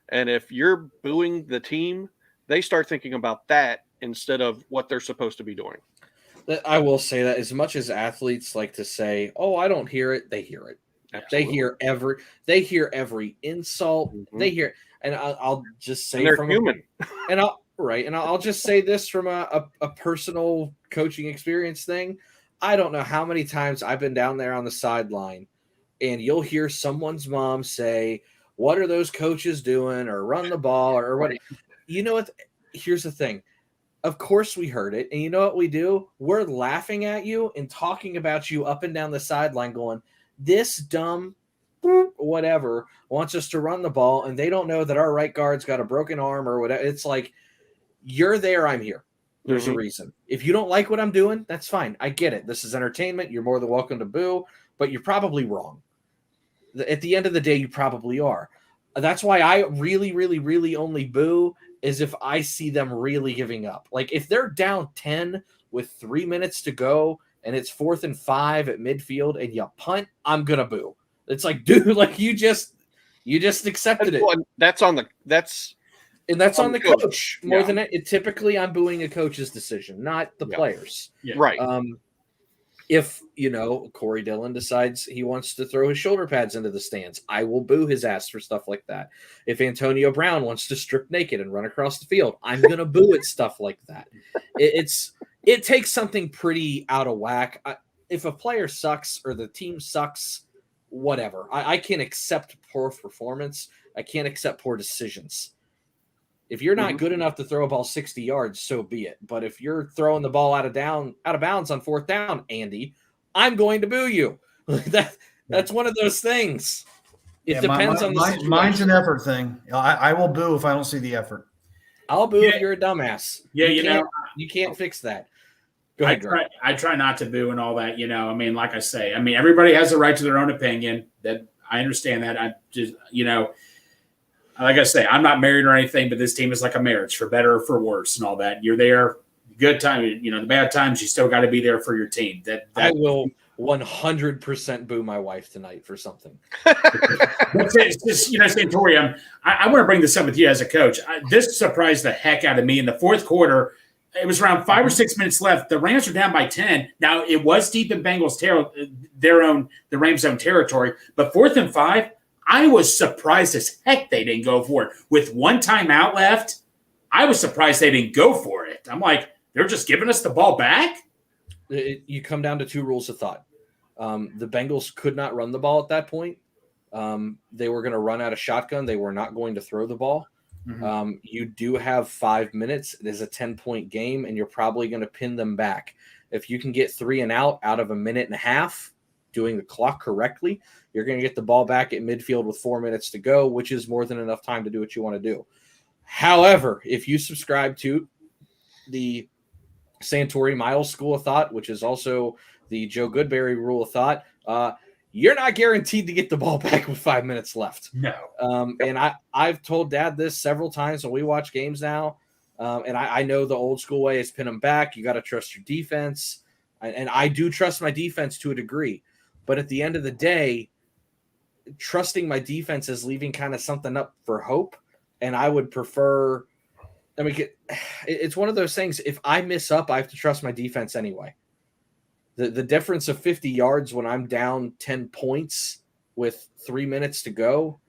And if you're booing the team, they start thinking about that instead of what they're supposed to be doing. I will say that as much as athletes like to say, "Oh, I don't hear it," they hear it. Absolutely. They hear every insult. Mm-hmm. They hear, and I'll just say, and they're human. I'll just say this from a personal coaching experience thing. I don't know how many times I've been down there on the sideline, and you'll hear someone's mom say, what are those coaches doing, or run the ball, or what. You know what? Here's the thing. Of course we heard it. And you know what we do? We're laughing at you and talking about you up and down the sideline going, this dumb whatever wants us to run the ball, and they don't know that our right guard's got a broken arm or whatever. It's like, you're there, I'm here. There's a reason. If you don't like what I'm doing, that's fine. I get it. This is entertainment. You're more than welcome to boo, but you're probably wrong. At the end of the day, you probably are. That's why I really, really, really only boo is if I see them really giving up. Like if they're down 10 with 3 minutes to go and it's 4th and 5 at midfield and you punt, I'm going to boo. It's like, dude, like you just accepted it. That's on the coach more than it. Typically, I'm booing a coach's decision, not the players. Yeah. Right. If, Corey Dillon decides he wants to throw his shoulder pads into the stands, I will boo his ass for stuff like that. If Antonio Brown wants to strip naked and run across the field, I'm going to boo at stuff like that. It takes something pretty out of whack. If a player sucks or the team sucks, whatever. I can't accept poor performance. I can't accept poor decisions. If you're not good enough to throw a ball 60 yards, so be it. But if you're throwing the ball out of bounds on 4th down, Andy, I'm going to boo you. That's one of those things. It depends on the situation. Mine's an effort thing. I will boo if I don't see the effort. I'll boo if you're a dumbass. Yeah, you can't fix that. Go ahead, I try not to boo and all that. I mean, like I say, everybody has a right to their own opinion. That I understand that. I just, like I say, I'm not married or anything, but this team is like a marriage, for better or for worse, and all that. You're there, good time, the bad times. You still got to be there for your team. That I will 100% boo my wife tonight for something. It's just, Santori, I want to bring this up with you as a coach. This surprised the heck out of me in the fourth quarter. It was around 5 or 6 minutes left. The Rams were down by 10. Now, it was deep in Bengals the Rams' own territory, but 4th and 5. I was surprised as heck they didn't go for it. With one timeout left, I was surprised they didn't go for it. I'm like, they're just giving us the ball back? You come down to 2 rules of thought. The Bengals could not run the ball at that point. They were going to run out of shotgun. They were not going to throw the ball. You do have 5 minutes. It is a 10-point game, and you're probably going to pin them back. If you can get 3 and out of a minute and a half, doing the clock correctly, you're going to get the ball back at midfield with 4 minutes to go, which is more than enough time to do what you want to do. However, if you subscribe to the Santori Miles school of thought, which is also the Joe Goodberry rule of thought, you're not guaranteed to get the ball back with 5 minutes left. No. And I've told Dad this several times when we watch games now, and I know the old school way is pin them back. You got to trust your defense. And I do trust my defense to a degree. But at the end of the day, trusting my defense is leaving kind of something up for hope. And I would prefer – it's one of those things. If I miss up, I have to trust my defense anyway. The difference of 50 yards when I'm down 10 points with 3 minutes to go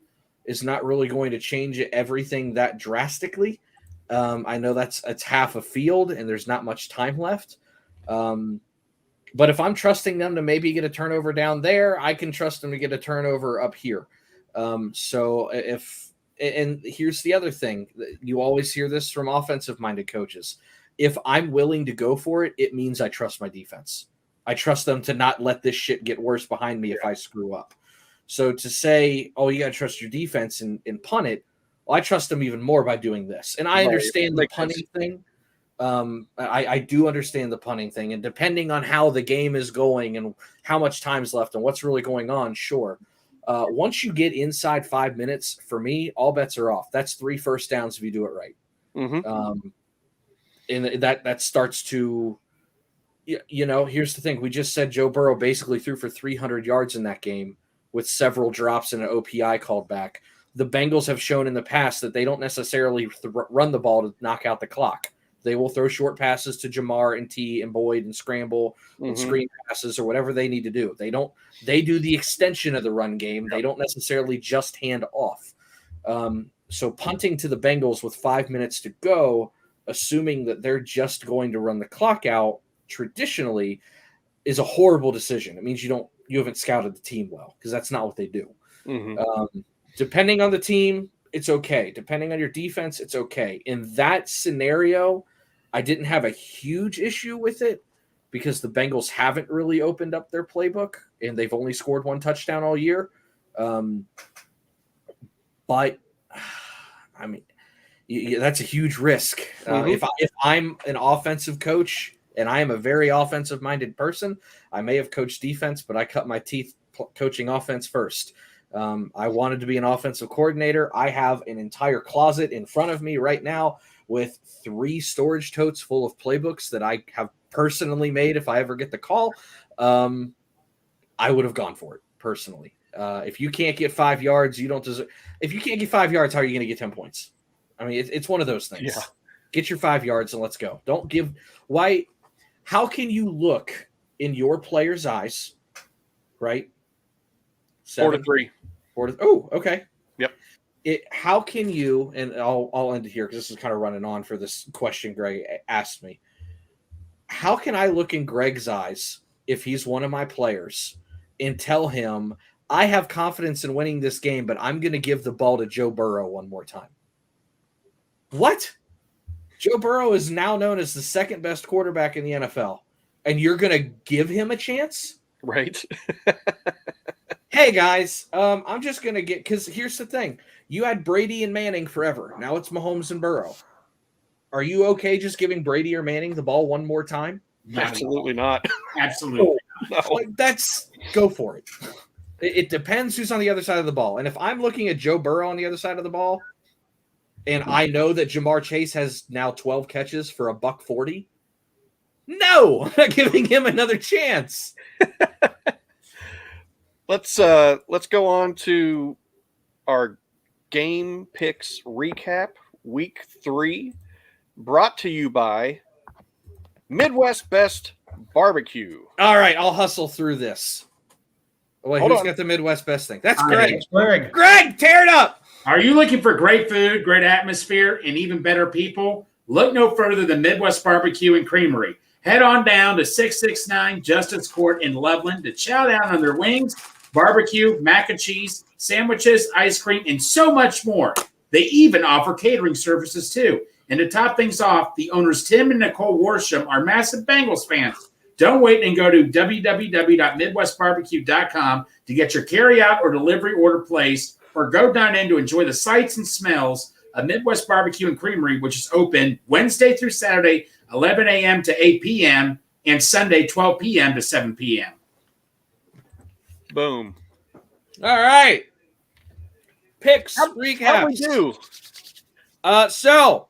is not really going to change everything that drastically. I know it's half a field and there's not much time left. But if I'm trusting them to maybe get a turnover down there, I can trust them to get a turnover up here. And here's the other thing. You always hear this from offensive-minded coaches. If I'm willing to go for it, it means I trust my defense. I trust them to not let this shit get worse behind me if I screw up. So to say, oh, you got to trust your defense and punt it, well, I trust them even more by doing this. And I understand the punting thing. I do understand the punting thing. And depending on how the game is going and how much time's left and what's really going on, sure. Once you get inside 5 minutes, for me, all bets are off. That's 3 first downs if you do it right. And that starts to – here's the thing. We just said Joe Burrow basically threw for 300 yards in that game with several drops and an OPI called back. The Bengals have shown in the past that they don't necessarily run the ball to knock out the clock. They will throw short passes to Jamar and T and Boyd and scramble and screen passes or whatever they need to do. They do the extension of the run game. They don't necessarily just hand off. So punting to the Bengals with 5 minutes to go, assuming that they're just going to run the clock out, traditionally is a horrible decision. It means you haven't scouted the team well, because that's not what they do. Depending on the team, it's okay. Depending on your defense, it's okay. In that scenario, I didn't have a huge issue with it because the Bengals haven't really opened up their playbook and they've only scored 1 touchdown all year. But I mean, that's a huge risk. If I'm an offensive coach and I am a very offensive-minded person, I may have coached defense, but I cut my teeth coaching offense first. I wanted to be an offensive coordinator. I have an entire closet in front of me right now with 3 storage totes full of playbooks that I have personally made if I ever get the call. I would have gone for it personally. If you can't get 5 yards, you don't deserve. If you can't get 5 yards, how are you going to get 10 points? I mean, it's one of those things. Yeah. Get your 5 yards and let's go. Don't give. Why? How can you look in your player's eyes, right? 4-3. Oh, okay. Yep. How can you? And I'll end it here because this is kind of running on for this question Greg asked me. How can I look in Greg's eyes if he's one of my players and tell him I have confidence in winning this game, but I'm going to give the ball to Joe Burrow one more time? What? Joe Burrow is now known as the second best quarterback in the NFL, and you're going to give him a chance? Right. Hey, guys, I'm just going to get – because here's the thing. You had Brady and Manning forever. Now it's Mahomes and Burrow. Are you okay just giving Brady or Manning the ball one more time? Absolutely not. Absolutely. No. Like, go for it. It depends who's on the other side of the ball. And if I'm looking at Joe Burrow on the other side of the ball, and I know that Jamar Chase has now 12 catches for $140, no, I'm not giving him another chance. Let's go on to our game picks recap, week 3, brought to you by Midwest Best Barbecue. All right, I'll hustle through this. Wait, who's got the Midwest Best thing? That's Greg. Greg, tear it up. Are you looking for great food, great atmosphere, and even better people? Look no further than Midwest Barbecue and Creamery. Head on down to 669 Justice Court in Loveland to chow down on their wings, barbecue, mac and cheese, sandwiches, ice cream, and so much more. They even offer catering services too. And to top things off, the owners Tim and Nicole Worsham are massive Bengals fans. Don't wait and go to www.midwestbarbecue.com to get your carry-out or delivery order placed, or go down in to enjoy the sights and smells of Midwest Barbecue and Creamery, which is open Wednesday through Saturday, 11 a.m. to 8 p.m., and Sunday, 12 p.m. to 7 p.m. Boom. All right. Picks, recaps. How we do? So,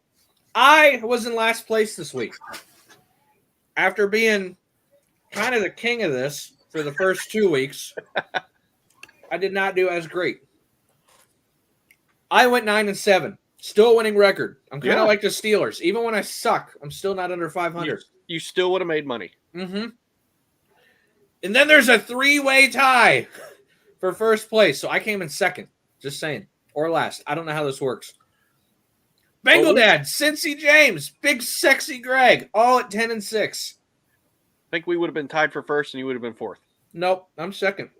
I was in last place this week. After being kind of the king of this for the first 2 weeks, I did not do as great. I went 9-7, still a winning record. I'm kind of like the Steelers. Even when I suck, I'm still not under 500. You still would have made money. Mm-hmm. And then there's a 3-way tie for first place. So I came in second, just saying, or last. I don't know how this works. Bengal Dad, Cincy James, Big Sexy Greg, all at 10-6. I think we would have been tied for first, and you would have been fourth. Nope, I'm second.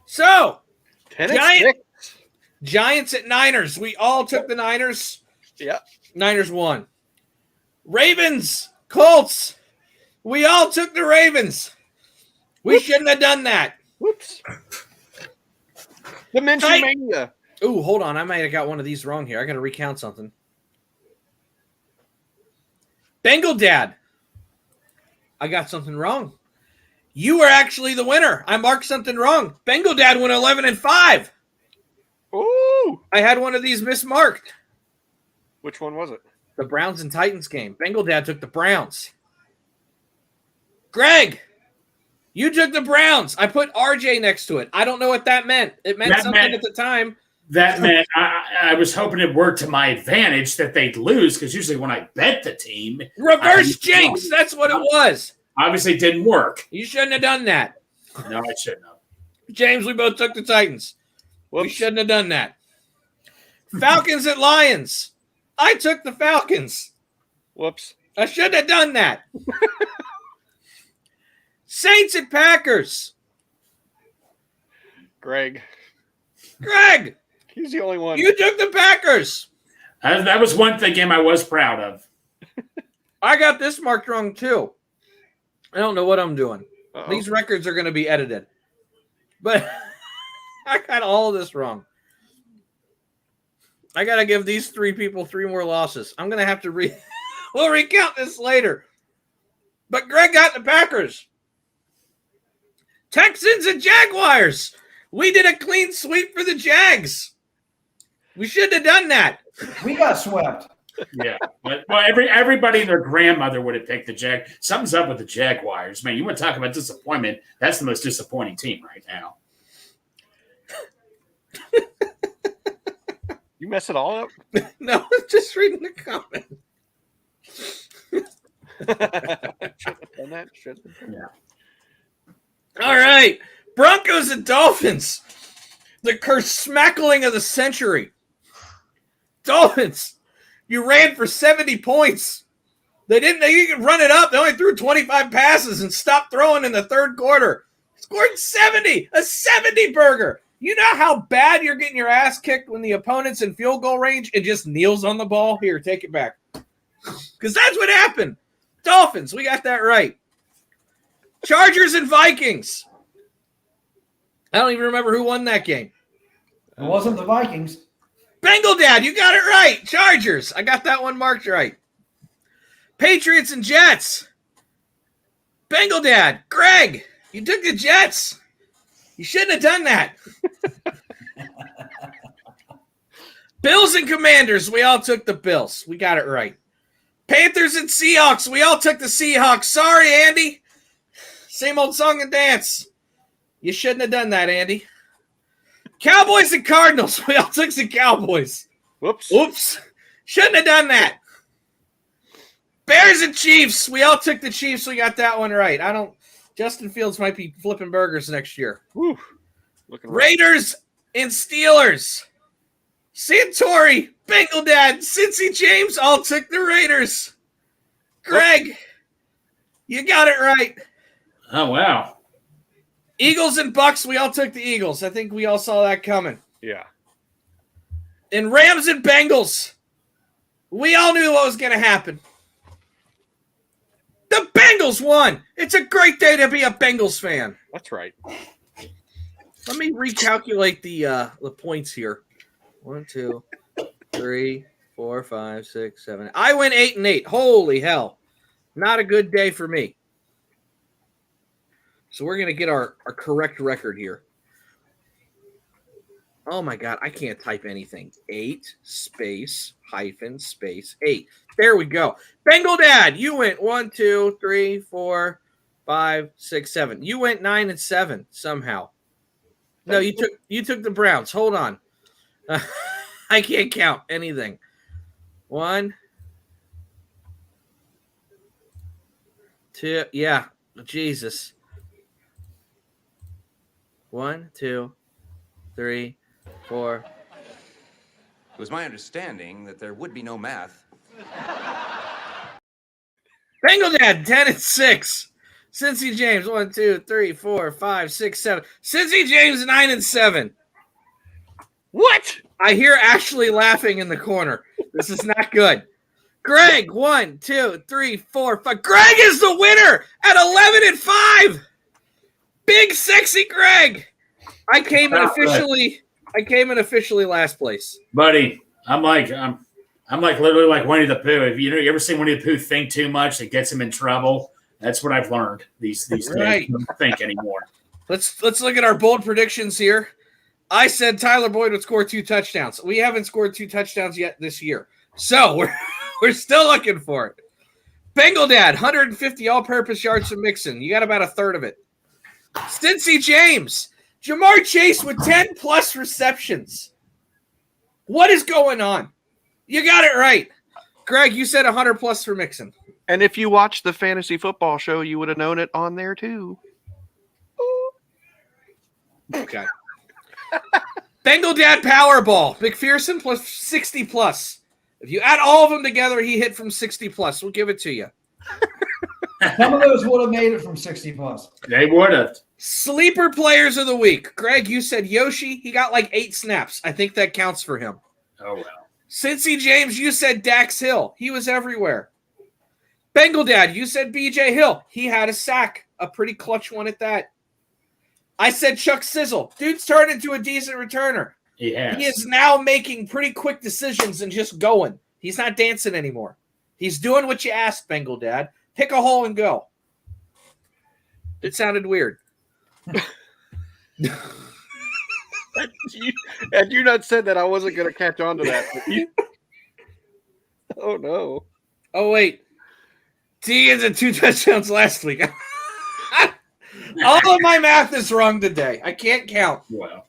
So, Giants at Niners. We all took the Niners. Yeah. Niners won. Ravens, Colts. We all took the Ravens. We shouldn't have done that. Whoops. Dimension Mania. Ooh, hold on. I might have got one of these wrong here. I got to recount something. Bengal Dad. I got something wrong. You were actually the winner. I marked something wrong. Bengal Dad went 11-5. Ooh. I had one of these mismarked. Which one was it? The Browns and Titans game. Bengal Dad took the Browns. Greg, you took the Browns. I put RJ next to it. I don't know what that meant. It meant something at the time. That meant I was hoping it worked to my advantage that they'd lose, because usually when I bet the team. Reverse jinx. That's what it was. Obviously, it didn't work. You shouldn't have done that. No, I shouldn't have. James, we both took the Titans. Whoops. We shouldn't have done that. Falcons at Lions. I took the Falcons. Whoops. I shouldn't have done that. Saints at Packers. Greg. Greg, He's the only one. you took the Packers. That was one game I was proud of. I got this marked wrong too. I don't know what I'm doing. Uh-oh. These records are going to be edited. But I got all of this wrong. I got to give these 3 people 3 more losses. I'm going to have to we'll recount this later. But Greg got the Packers. Texans and Jaguars. We did a clean sweep for the Jags. We shouldn't have done that. We got swept. Yeah. Well, everybody and their grandmother would have picked the Jag. Something's up with the Jaguars. Man, you want to talk about disappointment? That's the most disappointing team right now. You mess it all up? No, just reading the comment. Yeah. All right. Broncos and Dolphins. The curse-smackling of the century. Dolphins, you ran for 70 points. They didn't run it up. They only threw 25 passes and stopped throwing in the third quarter. Scored 70, a 70 burger. You know how bad you're getting your ass kicked when the opponent's in field goal range and just kneels on the ball? Here, take it back. Because that's what happened. Dolphins, we got that right. Chargers and Vikings. I don't even remember who won that game. It wasn't the Vikings. Bengal Dad, you got it right. Chargers. I got that one marked right. Patriots and Jets. Bengal Dad. Greg, you took the Jets. You shouldn't have done that. Bills and Commanders. We all took the Bills. We got it right. Panthers and Seahawks. We all took the Seahawks. Sorry, Andy. Same old song and dance. You shouldn't have done that, Andy. Cowboys and Cardinals. We all took the Cowboys. Whoops. Oops. Shouldn't have done that. Bears and Chiefs. We all took the Chiefs. We got that one right. Justin Fields might be flipping burgers next year. Whew. Looking Raiders and Steelers. Santori, Bengal Dad, Cincy James all took the Raiders. Greg, you got it right. Oh, wow. Eagles and Bucks, we all took the Eagles. I think we all saw that coming. Yeah. And Rams and Bengals, we all knew what was going to happen. The Bengals won. It's a great day to be a Bengals fan. That's right. Let me recalculate the points here. 1, 2, 3, 4, 5, 6, 7. I went 8-8. Holy hell. Not a good day for me. So we're going to get our correct record here. Oh, my God. I can't type anything. 8 space hyphen space 8. There we go. Bengal Dad, you went 1, 2, 3, 4, 5, 6, 7. You went 9 and 7 somehow. No, you took the Browns. Hold on. I can't count anything. 1, 2. Yeah, Jesus. 1, 2, 3, 4. It was my understanding that there would be no math. Bengal Dad, 10 and 6. Cincy James, 1, 2, 3, 4, 5, 6, 7. Cincy James, 9 and 7. What? I hear Ashley laughing in the corner. This is not good. Greg, 1, 2, 3, 4, 5. Greg is the winner at 11 and 5. Big sexy Greg. I came in officially last place. Buddy, I'm like literally like Winnie the Pooh. If you ever seen Winnie the Pooh think too much, it gets him in trouble. That's what I've learned these days. Right. I don't think anymore. Let's look at our bold predictions here. I said Tyler Boyd would score 2 touchdowns. We haven't scored 2 touchdowns yet this year. So we're still looking for it. Bengal Dad, 150 all-purpose yards from Mixon. You got about a third of it. Cincy James, Jamar Chase with 10-plus receptions. What is going on? You got it right. Greg, you said 100-plus for Mixon. And if you watched the fantasy football show, you would have known it on there too. Okay. Bengal Dad Powerball. McPherson plus 60-plus. If you add all of them together, he hit from 60-plus. We'll give it to you. Some of those would have made it from 60-plus. They would have. Sleeper players of the week. Greg, you said Yoshi. He got like 8 snaps. I think that counts for him. Oh, well. Cincy James, you said Dax Hill. He was everywhere. Bengal Dad, you said BJ Hill. He had a sack. A pretty clutch one at that. I said Chuck Sizzle. Dude's turned into a decent returner. He has. He is now making pretty quick decisions and just going. He's not dancing anymore. He's doing what you asked, Bengal Dad. Pick a hole and go. It sounded weird. Had you not said that, I wasn't going to catch on to that. Oh, no. Oh, wait. T is at 2 touchdowns last week. All of my math is wrong today. I can't count. Wow.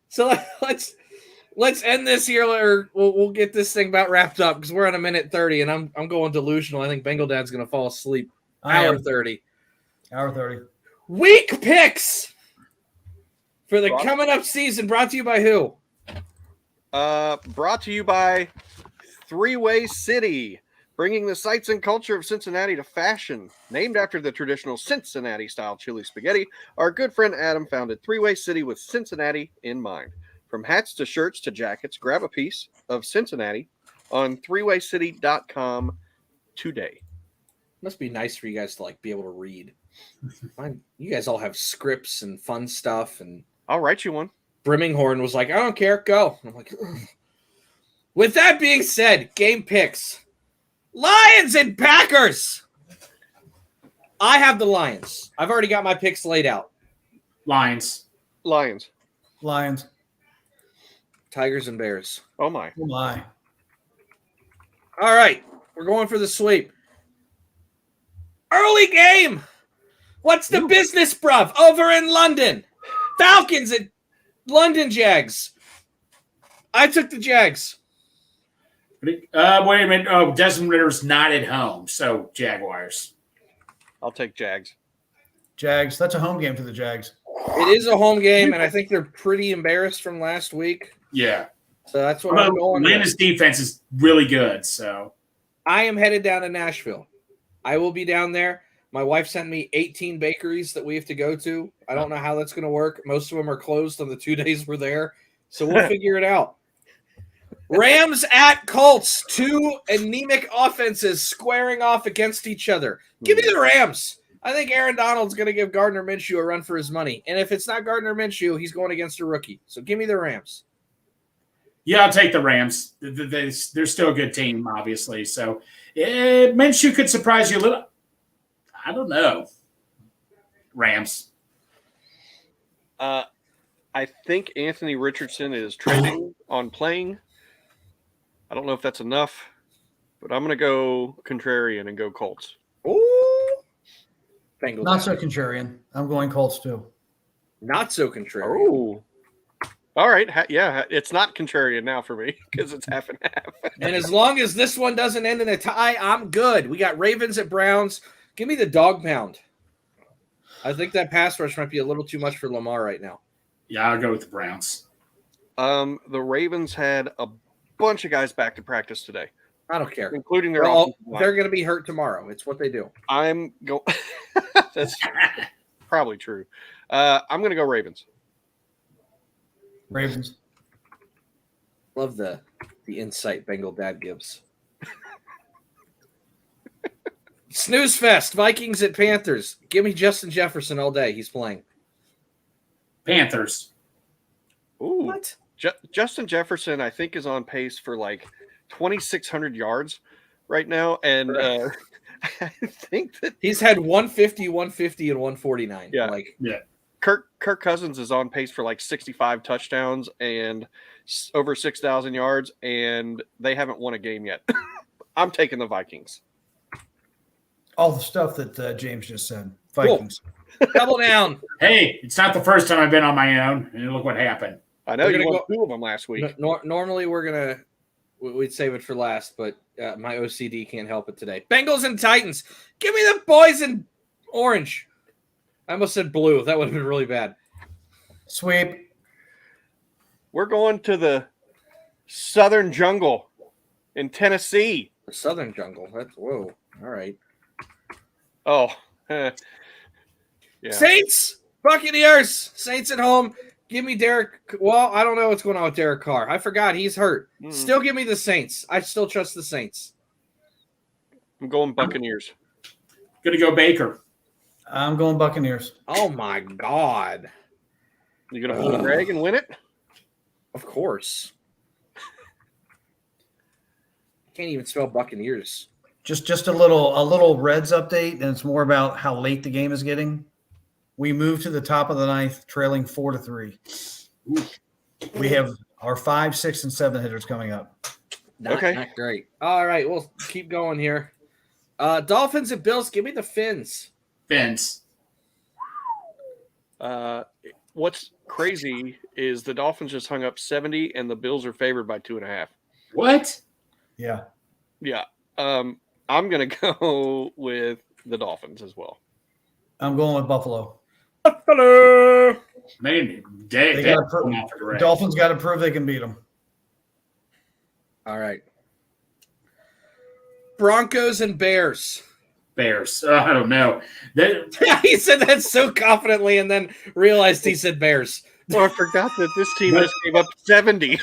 So let's end this here, or we'll get this thing about wrapped up because we're on 1:30, and I'm going delusional. I think Bengal Dad's going to fall asleep. Hour 30. Hour 30. Week picks for the coming up season. Brought to you by who? Brought to you by Three-Way City, bringing the sights and culture of Cincinnati to fashion. Named after the traditional Cincinnati-style chili spaghetti, our good friend Adam founded Three-Way City with Cincinnati in mind. From hats to shirts to jackets, grab a piece of Cincinnati on threewaycity.com today. Must be nice for you guys to like be able to read. You guys all have scripts and fun stuff, and I'll write you one. Brimminghorn was like, I don't care, go. I'm like, ugh. With that being said, game picks. Lions and Packers. I have the Lions. I've already got my picks laid out. Lions. Tigers and Bears. Oh, my. Oh, my. All right. We're going for the sweep. Early game. What's the business, bruv? Over in London. Falcons at London Jags. I took the Jags. Wait a minute. Oh, Desmond Ritter's not at home, so Jaguars. I'll take Jags. Jags. That's a home game for the Jags. It is a home game, and I think they're pretty embarrassed from last week. Yeah. So that's what I'm going with. Atlanta's defense is really good, so. I am headed down to Nashville. I will be down there. My wife sent me 18 bakeries that we have to go to. I don't know how that's going to work. Most of them are closed on the 2 days we're there, so we'll figure it out. Rams at Colts. 2 anemic offenses squaring off against each other. Give me the Rams. I think Aaron Donald's going to give Gardner Minshew a run for his money. And if it's not Gardner Minshew, he's going against a rookie. So give me the Rams. Yeah, I'll take the Rams. They're still a good team, obviously. So Minshew could surprise you a little. I don't know. Rams. I think Anthony Richardson is trending on playing. I don't know if that's enough, but I'm going to go contrarian and go Colts. Ooh. Bengals. Not so contrarian. I'm going Colts too. Not so contrarian. Oh. All right. Yeah, it's not contrarian now for me because it's half and half. And as long as this one doesn't end in a tie, I'm good. We got Ravens at Browns. Give me the dog pound. I think that pass rush might be a little too much for Lamar right now. Yeah, I'll go with the Browns. The Ravens had a bunch of guys back to practice today. I don't care. Including their they're going to be hurt tomorrow. It's what they do. I'm going. That's probably true. I'm going to go Ravens. Ravens. Love the insight Bengal Dad gives. Snooze Fest. Vikings at Panthers. Give me Justin Jefferson all day. He's playing. Panthers. Ooh. What? Justin Jefferson, I think, is on pace for like 2,600 yards right now. And I think that he's had 150, 150, and 149. Yeah. Yeah. Kirk Cousins is on pace for like 65 touchdowns and over 6,000 yards, and they haven't won a game yet. I'm taking the Vikings. All the stuff that James just said. Vikings. Cool. Double down. Hey, it's not the first time I've been on my own, and look what happened. I know you won 2 of them last week. Normally we'd save it for last, but my OCD can't help it today. Bengals and Titans. Give me the boys in orange. I almost said blue. That would have been really bad. Sweep. We're going to the Southern Jungle in Tennessee. The Southern Jungle. That's whoa. All right. Oh, Yeah. Saints, Buccaneers, Saints at home. Give me Derek. Well, I don't know what's going on with Derek Carr. I forgot he's hurt. Still give me the Saints. I still trust the Saints. I'm going Buccaneers. Gonna go Baker. I'm going Buccaneers. Oh my God! You gonna pull Greg and win it? Of course. Can't even spell Buccaneers. Just a little Reds update, and it's more about how late the game is getting. We moved to the top of the ninth, trailing 4-3. We have our 5, 6, and 7 hitters coming up. Not great. All right, we'll keep going here. Dolphins and Bills. Give me the Fins. Fins. What's crazy is the Dolphins just hung up 70, and the Bills are favored by 2.5. What? Yeah. Yeah. I'm gonna go with the Dolphins as well. I'm going with Buffalo. Hello. Man, Dolphins got to prove they can beat them. All right. Broncos and Bears. Bears. I don't know. He said that so confidently and then realized he said Bears. Oh, I forgot that this team just gave up 70.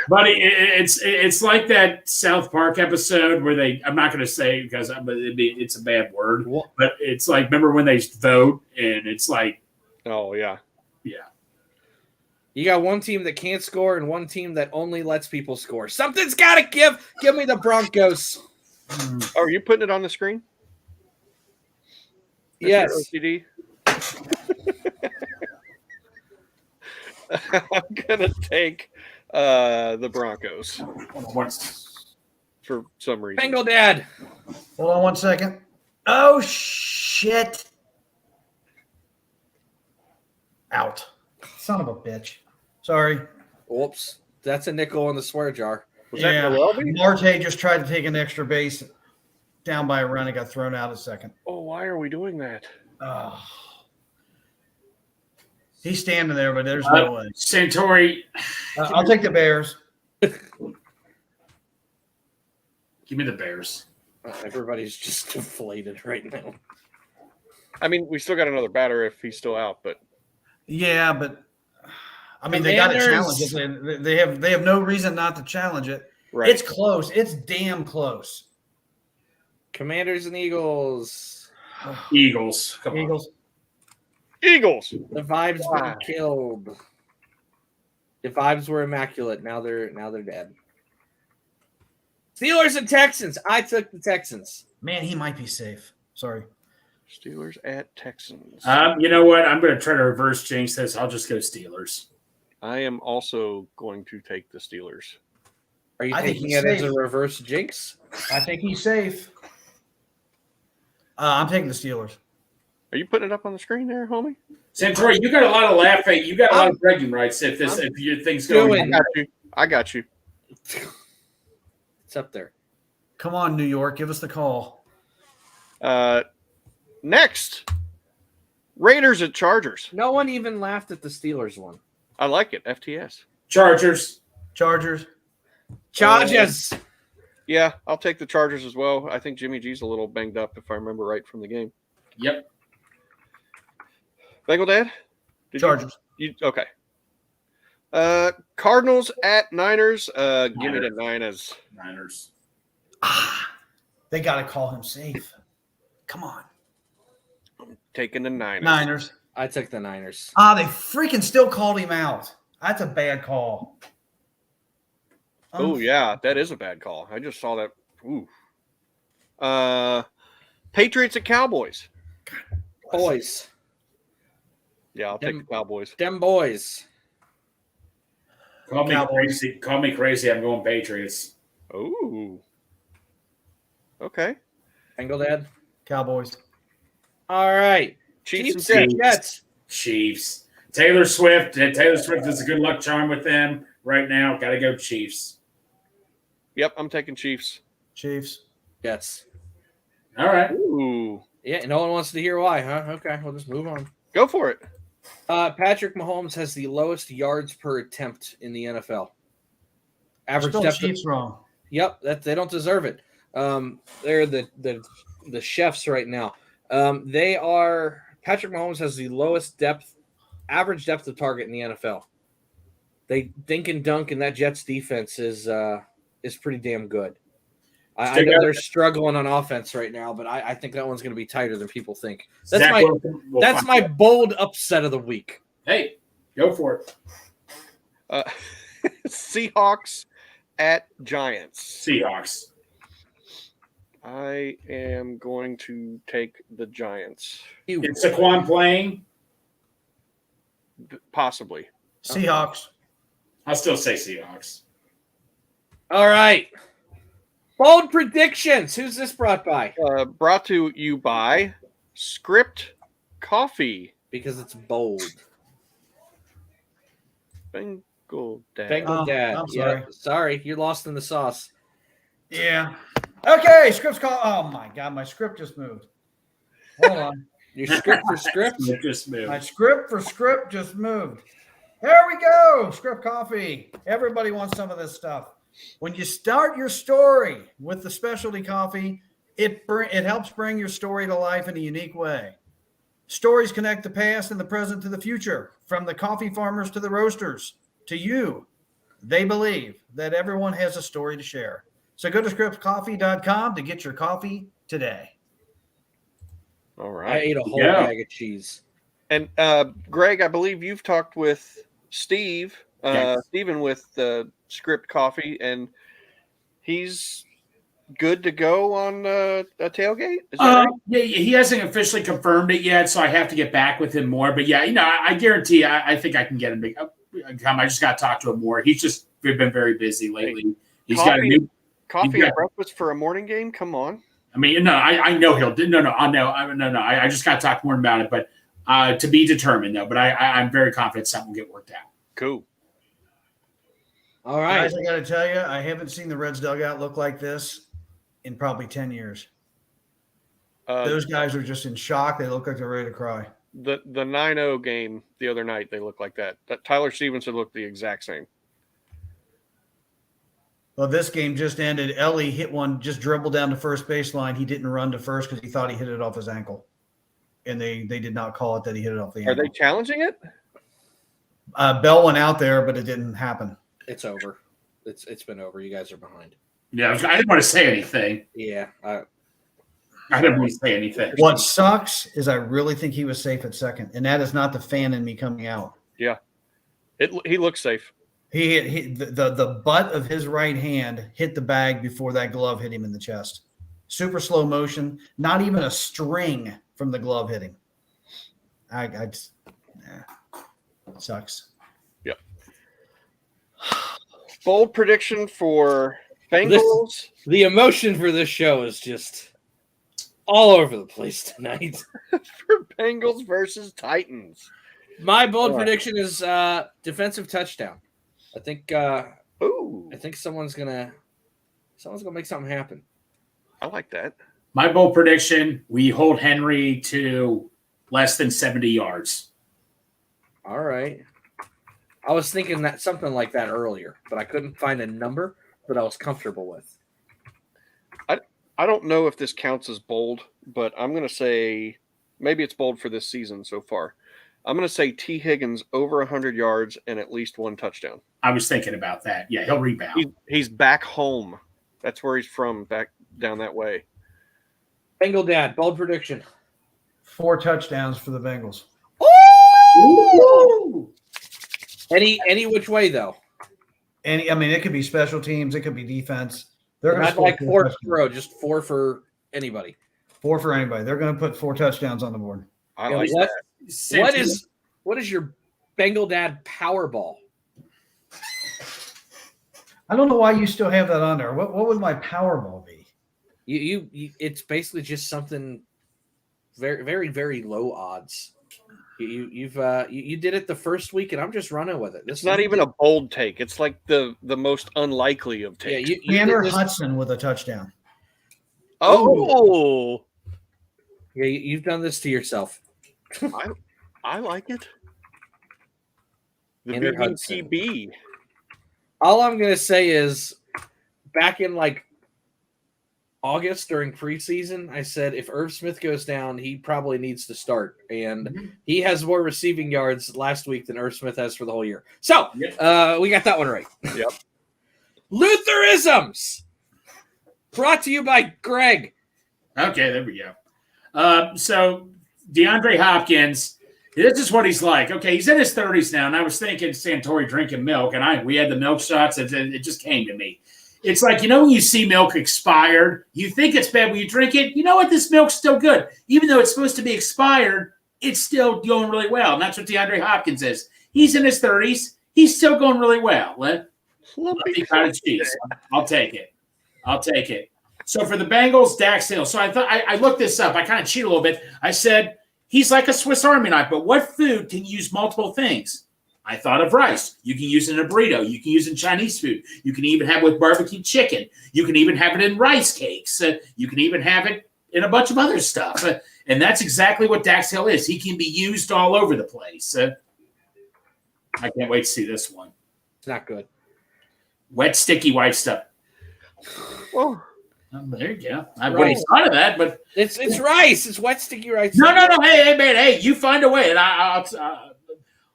Buddy, it's like that South Park episode where I'm not going to say because it's a bad word, but it's like, remember when they vote and it's like, oh, yeah. Yeah. You got one team that can't score and one team that only lets people score. Something's got to give. Give me the Broncos. Oh, are you putting it on the screen? Yes. OCD? I'm going to take the Broncos for some reason. Bengal Dad. Hold on 1 second. Oh, shit. Out. Son of a bitch. Sorry. Whoops. That's a nickel in the swear jar. Was that Noelby? Marte just tried to take an extra base down by a run and got thrown out a second. Oh, why are we doing that? Oh. He's standing there, but there's no way. Santori. I'll take the Bears. Give me the Bears. Everybody's just deflated right now. I mean, we still got another batter if he's still out, but yeah, but I mean, they got to challenge it. They have no reason not to challenge it. Right. It's close. It's damn close. Commanders and Eagles. Eagles. Come Eagles. on. Eagles. The vibes been killed. The vibes were immaculate. Now they're dead. Steelers and Texans. I took the Texans. Man, he might be safe. Sorry. Steelers at Texans. You know what? I'm going to try to reverse jinx this. I'll just go Steelers. I am also going to take the Steelers. Are you taking it as a reverse jinx? I think he's safe. I'm taking the Steelers. Are you putting it up on the screen there, homie? Santori, you got a lot of laughing. You got a lot of bragging rights if your thing's going. I got you. It's up there. Come on, New York. Give us the call. Next, Raiders at Chargers. No one even laughed at the Steelers one. I like it. FTS. Chargers. Yeah, I'll take the Chargers as well. I think Jimmy G's a little banged up, if I remember right from the game. Yep. Bengal Dad? Chargers. Okay. Cardinals at Niners. Give me the Niners. They got to call him safe. Come on. I'm taking the Niners. Niners. I took the Niners. They freaking still called him out. That's a bad call. Oh, yeah, that is a bad call. I just saw that. Ooh. Patriots at Cowboys. Boys. Yeah, I'll take the Cowboys. Them boys. Call me crazy. Call me crazy. I'm going Patriots. Ooh. Okay. Bengal Dad. Cowboys. All right. Chiefs and Jets. Chiefs. Taylor Swift. Taylor Swift is a good luck charm with them right now. Got to go Chiefs. Yep, I'm taking Chiefs. Jets. All right. Ooh. Yeah, no one wants to hear why, huh? Okay, we'll just move on. Go for it. Patrick Mahomes has the lowest yards per attempt in the NFL. Average Still depth. Chiefs wrong. Yep, they don't deserve it. They're the chefs right now. They are Patrick Mahomes has the lowest average depth of target in the NFL. They dink and dunk, and that Jets defense is pretty damn good. I know they're struggling on offense right now, but I think that one's going to be tighter than people think. That's my bold upset of the week. Hey, go for it. Seahawks at Giants. Seahawks. I am going to take the Giants. Is Saquon playing? Possibly. Seahawks. I'll still say Seahawks. All right. Bold predictions. Who's this brought by? Brought to you by Script Coffee. Because it's bold. Bengal Dad. Bengal Dad. I'm sorry. Yeah, sorry, you're lost in the sauce. Yeah. Okay, script's called. Oh my God, my script just moved. Hold on. Your script for script? It just moved. My script for script just moved. There we go. Script coffee. Everybody wants some of this stuff. When you start your story with the specialty coffee, it helps bring your story to life in a unique way. Stories connect the past and the present to the future, from the coffee farmers to the roasters to you. They believe that everyone has a story to share. So go to scriptcoffee.com to get your coffee today. All I right. ate a whole bag of cheese. And Greg, I believe you've talked with Steve, Steven with Script Coffee, and he's good to go on a tailgate? Is that right? Yeah, he hasn't officially confirmed it yet, so I have to get back with him more. But yeah, I guarantee I think I can get him to come. I just got to talk to him more. He's been very busy lately. He's got a new coffee and breakfast for a morning game. Come on. I mean, no, I know he'll do. No. I just got to talk more about it, but to be determined though. But I'm very confident something will get worked out. Cool. All right. Guys, I got to tell you, I haven't seen the Reds dugout look like this in probably 10 years. Those guys are just in shock. They look like they're ready to cry. The 9-0 game the other night, they looked like that. Tyler Stevenson looked the exact same. Well, this game just ended. Ellie hit one, just dribbled down to first baseline. He didn't run to first because he thought he hit it off his ankle. And they did not call it that he hit it off the ankle. Are they challenging it? Bell went out there, but it didn't happen. It's over. It's been over. You guys are behind. Yeah, I didn't want to say anything. Yeah. I didn't want to say anything. What sucks is I really think he was safe at second, and that is not the fan in me coming out. Yeah. He looks safe. The butt of his right hand hit the bag before that glove hit him in the chest. Super slow motion. Not even a string from the glove hit him. It sucks. Yep. Bold prediction for Bengals. The emotion for this show is just all over the place tonight. For Bengals versus Titans. My bold prediction is defensive touchdown. I think someone's gonna make something happen. I like that. My bold prediction: we hold Henry to less than 70 yards. All right. I was thinking that something like that earlier, but I couldn't find a number that I was comfortable with. I don't know if this counts as bold, but I'm going to say maybe it's bold for this season so far. I'm going to say T. Higgins over 100 yards and at least one touchdown. I was thinking about that. Yeah, he'll rebound. He's back home. That's where he's from, back down that way. Bengal Dad, bold prediction. 4 touchdowns for the Bengals. Ooh! Any which way though? It could be special teams, it could be defense. They're not like 4 for just 4 for anybody. 4 for anybody. They're going to put 4 touchdowns on the board. I like that. What is your Bengal Dad Powerball? I don't know why you still have that on there. What would my Powerball be? You it's basically just something very, very, very low odds. You did it the first week, and I'm just running with it. It's not even a bold take. It's like the most unlikely of takes. Yeah, Tanner Hudson with a touchdown. Oh, yeah, you've done this to yourself. I like it. The Tanner BBTB. All I'm gonna say is, back in like August during preseason, I said if Irv Smith goes down, he probably needs to start. And he has more receiving yards last week than Irv Smith has for the whole year. So we got that one right. Yep. Lutherisms brought to you by Greg. Okay, there we go. So DeAndre Hopkins, this is what he's like. Okay, he's in his 30s now, and I was thinking Santori drinking milk, and we had the milk shots, and it just came to me. It's like, when you see milk expired, you think it's bad when you drink it. You know what? This milk's still good. Even though it's supposed to be expired, it's still going really well. And that's what DeAndre Hopkins is. He's in his 30s. He's still going really well. Lumpy cottage cheese. I'll take it. So for the Bengals, Dax Hill. So I looked this up. I kind of cheated a little bit. I said, he's like a Swiss Army knife, but what food can use multiple things? I thought of rice. You can use it in a burrito. You can use it in Chinese food. You can even have it with barbecue chicken. You can even have it in rice cakes. You can even have it in a bunch of other stuff. And that's exactly what Dax Hill is. He can be used all over the place. I can't wait to see this one. It's not good. Wet, sticky white stuff. Well, there you go. I wouldn't have thought of that, but it's rice. It's wet, sticky rice. No. Hey, man. Hey, you find a way, and I'll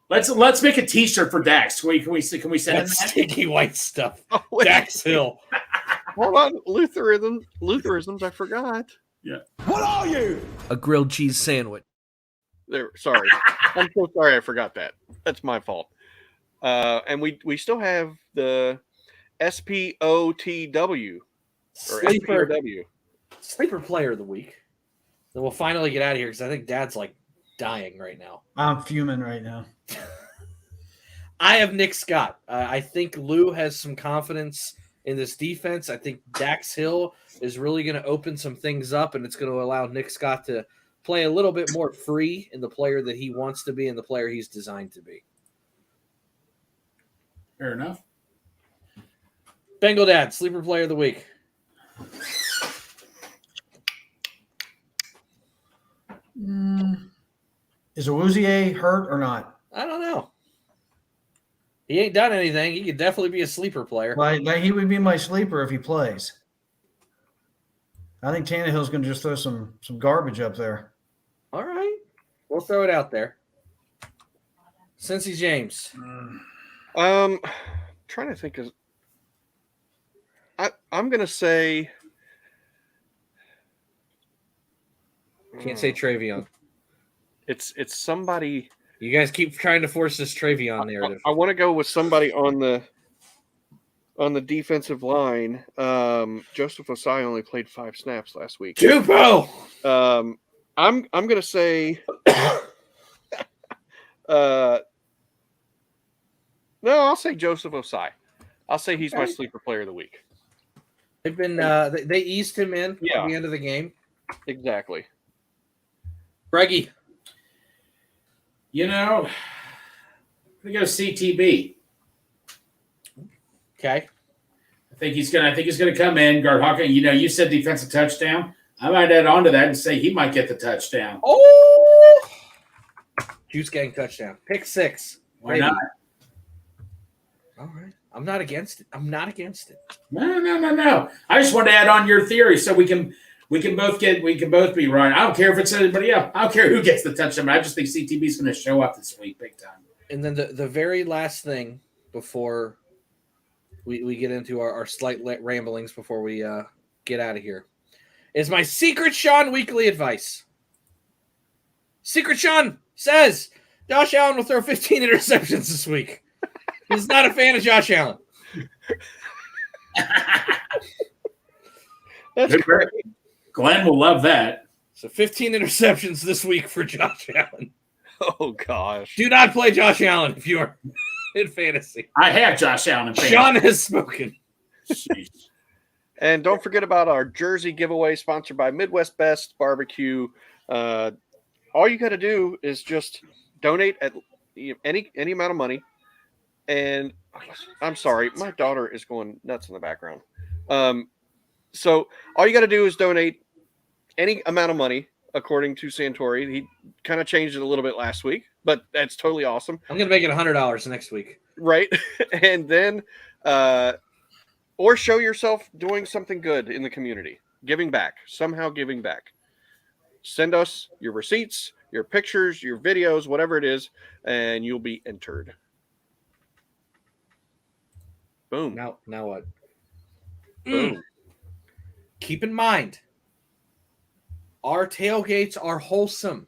let's make a T-shirt for Dax. Can we send him that? Sticky white stuff? Dax Hill. Hold on, Lutheranisms. I forgot. Yeah. What are you? A grilled cheese sandwich. There. Sorry, I'm so sorry. I forgot that. That's my fault. And we still have the SPOTW or SPOW. Sleeper player of the week. Then we'll finally get out of here because I think Dad's like dying right now. I'm fuming right now. I have Nick Scott. I think Lou has some confidence in this defense. I think Dax Hill is really going to open some things up, and it's going to allow Nick Scott to play a little bit more free in the player that he wants to be and the player he's designed to be. Fair enough. Bengal Dad, sleeper player of the week. Is Awuzie hurt or not? I don't know. He ain't done anything. He could definitely be a sleeper player. Well, he would be my sleeper if he plays. I think Tannehill's going to just throw some garbage up there. All right. We'll throw it out there. Cincy James. Trying to think of. I'm going to say. Can't say Travion. It's somebody. You guys keep trying to force this Travion narrative. I want to go with somebody on the defensive line. Joseph Osai only played 5 snaps last week. Jupo! I'm gonna say no, I'll say Joseph Osai. I'll say he's my sleeper player of the week. They've been they eased him in at the end of the game. Exactly. Greggy. We go CTB. Okay. I think he's gonna come in, guard Hawkins. You said defensive touchdown. I might add on to that and say he might get the touchdown. Oh, Juice Gang touchdown. Pick 6. Why not? All right. I'm not against it. No. I just want to add on your theory so we can both be right. I don't care if it's anybody else. I don't care who gets the touchdown. I just think CTB is going to show up this week big time. And then the very last thing before we get into our slight ramblings before we get out of here is my Secret Sean weekly advice. Secret Sean says Josh Allen will throw 15 interceptions this week. He's not a fan of Josh Allen. That's great. Glenn will love that. So 15 interceptions this week for Josh Allen. Oh, gosh. Do not play Josh Allen if you are in fantasy. I have Josh Allen in fantasy. Sean has spoken. And don't forget about our jersey giveaway sponsored by Midwest Best Barbecue. All you got to do is just donate at any amount of money. And I'm sorry, my daughter is going nuts in the background. So all you got to do is donate any amount of money, according to Santori. He kind of changed it a little bit last week, but that's totally awesome. I'm going to make it $100 next week. Right. And then, or show yourself doing something good in the community. giving back, somehow giving back. Send us your receipts, your pictures, your videos, whatever it is, and you'll be entered. Boom. Now what? Boom. Keep in mind, our tailgates are wholesome.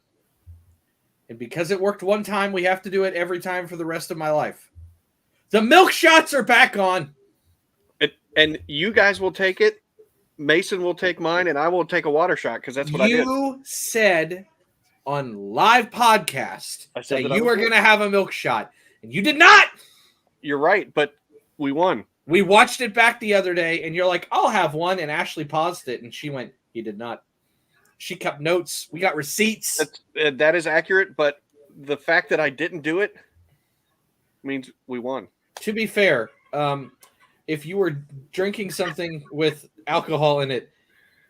And because it worked one time, we have to do it every time for the rest of my life. The milk shots are back on. And you guys will take it. Mason will take mine, and I will take a water shot because that's what I did. You said on live podcast that you were going to have a milk shot, and you did not. You're right, but we won. We watched it back the other day, and you're like, I'll have one, and Ashley paused it, and she went, he did not. She kept notes. We got receipts. That is accurate, but the fact that I didn't do it means we won. To be fair, if you were drinking something with alcohol in it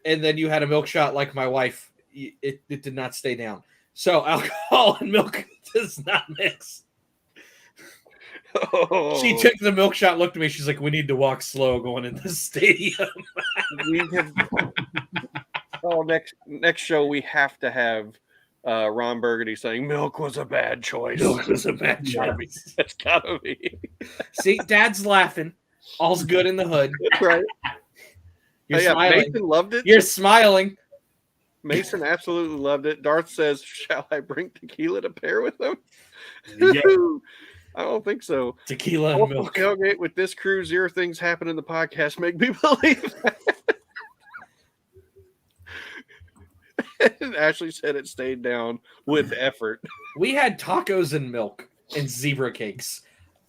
and then you had a milk shot like my wife, it did not stay down. So alcohol and milk does not mix. Oh. She took the milk shot, looked at me. She's like, we need to walk slow going in the stadium. Next show we have to have Ron Burgundy saying milk was a bad choice. Milk was a bad choice. It's gotta be. See, Dad's laughing. All's good in the hood. Right. You're smiling. Mason loved it. You're smiling. Mason absolutely loved it. Darth says, shall I bring tequila to pair with them? Yeah. I don't think so. Tequila and milk. Tailgate with this crew, 0 things happen in the podcast make me believe that. And Ashley said it stayed down with effort. We had tacos and milk and zebra cakes.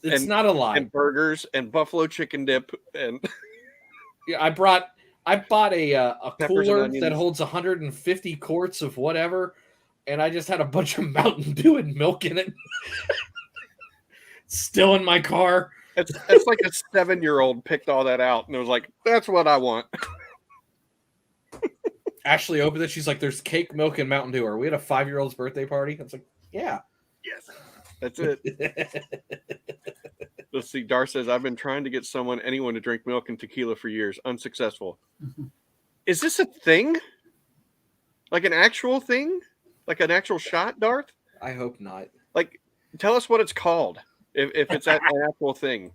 It's not a lie. And burgers and buffalo chicken dip and yeah, I bought a cooler that onions. holds 150 quarts of whatever, and I just had a bunch of Mountain Dew and milk in it. Still in my car. It's like a 7-year-old picked all that out and it was like, that's what I want. Ashley opened it. She's like, there's cake, milk, and Mountain Dew. Are we at a 5-year-old's birthday party? I was like, yeah. Yes. That's it. Let's see. Dar says, I've been trying to get anyone to drink milk and tequila for years. Unsuccessful. Is this a thing? Like an actual thing? Like an actual shot, Darth? I hope not. Like, tell us what it's called if it's an actual thing.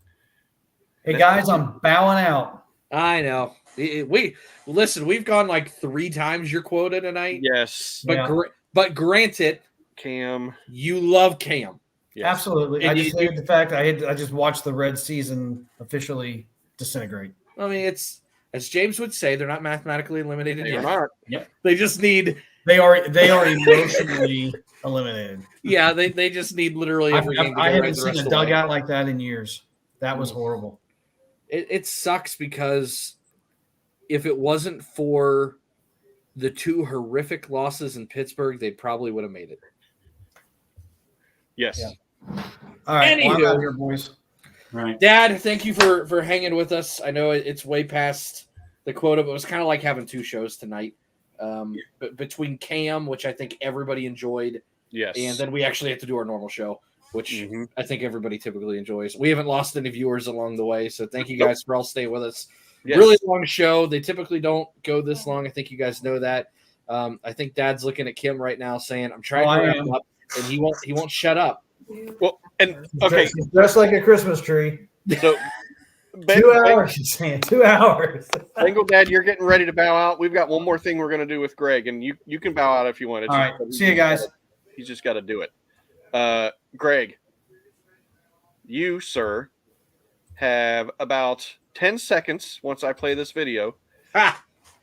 Hey, guys, I'm bowing out. I know. We've gone like 3 times your quota tonight. Yes. But granted, Cam. You love Cam. Yes. Absolutely. And I just hated the fact I just watched the Red season officially disintegrate. I mean, it's as James would say, they're not mathematically eliminated yet. Yep. They just need. They are emotionally eliminated. Yeah, they just need literally every game. I haven't seen a dugout like that in years. That was horrible. It sucks because if it wasn't for the 2 horrific losses in Pittsburgh, they probably would have made it. Yes. Yeah. All right. Anywho, I'm out here, boys. All right. Dad, thank you for hanging with us. I know it's way past the quota, but it was kind of like having 2 shows tonight. But between Cam, which I think everybody enjoyed, yes, and then we actually have to do our normal show, which I think everybody typically enjoys. We haven't lost any viewers along the way, so thank you guys for all staying with us. Yes. Really long show. They typically don't go this long. I think you guys know that. I think Dad's looking at Kim right now saying, I'm trying to wrap up, and he won't shut up. Well, and okay. Just like a Christmas tree. So 2 hours, she's saying 2 hours. Bengal Dad, you're getting ready to bow out. We've got one more thing we're going to do with Greg, and you can bow out if you want. All right. See you guys. He's just got to do it. Greg, you, sir, have about 10 seconds once I play this video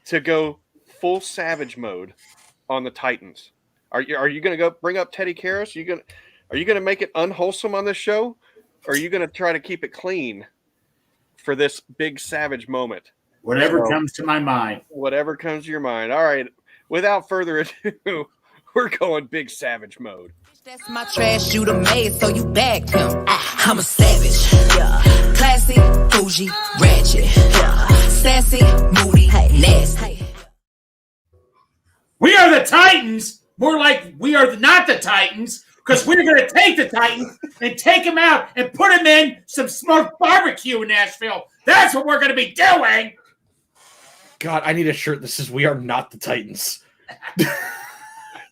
to go full savage mode on the Titans. Are you going to go bring up Teddy Karras? Are you going to make it unwholesome on this show? Or are you going to try to keep it clean for this big savage moment? Whatever comes to my mind. Whatever comes to your mind. All right. Without further ado, we're going big savage mode. That's my trash you done made, so you bagged him. I'm a savage. Yeah. Classy, bougie, ratchet. Yeah. Sassy, moody, nasty. We are the Titans. More like we are not the Titans, because we're going to take the Titans and take them out and put them in some smoked barbecue in Nashville. That's what we're going to be doing. God, I need a shirt that says "We are not the Titans."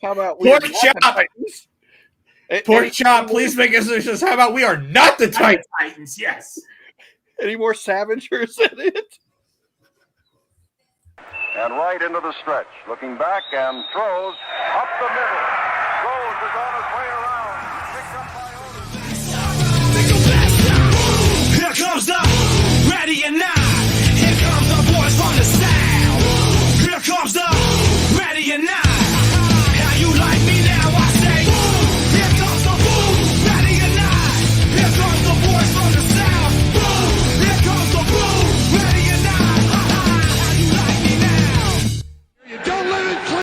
How about Pork not the chop? Titans? Pork chop, please make us decisions. How about we are not the Titans? Titans, yes. Any more Savagers in it? And right into the stretch. Looking back and throws up the middle. Rose is on his way around. Picked up by Otis. Here comes the ready and now.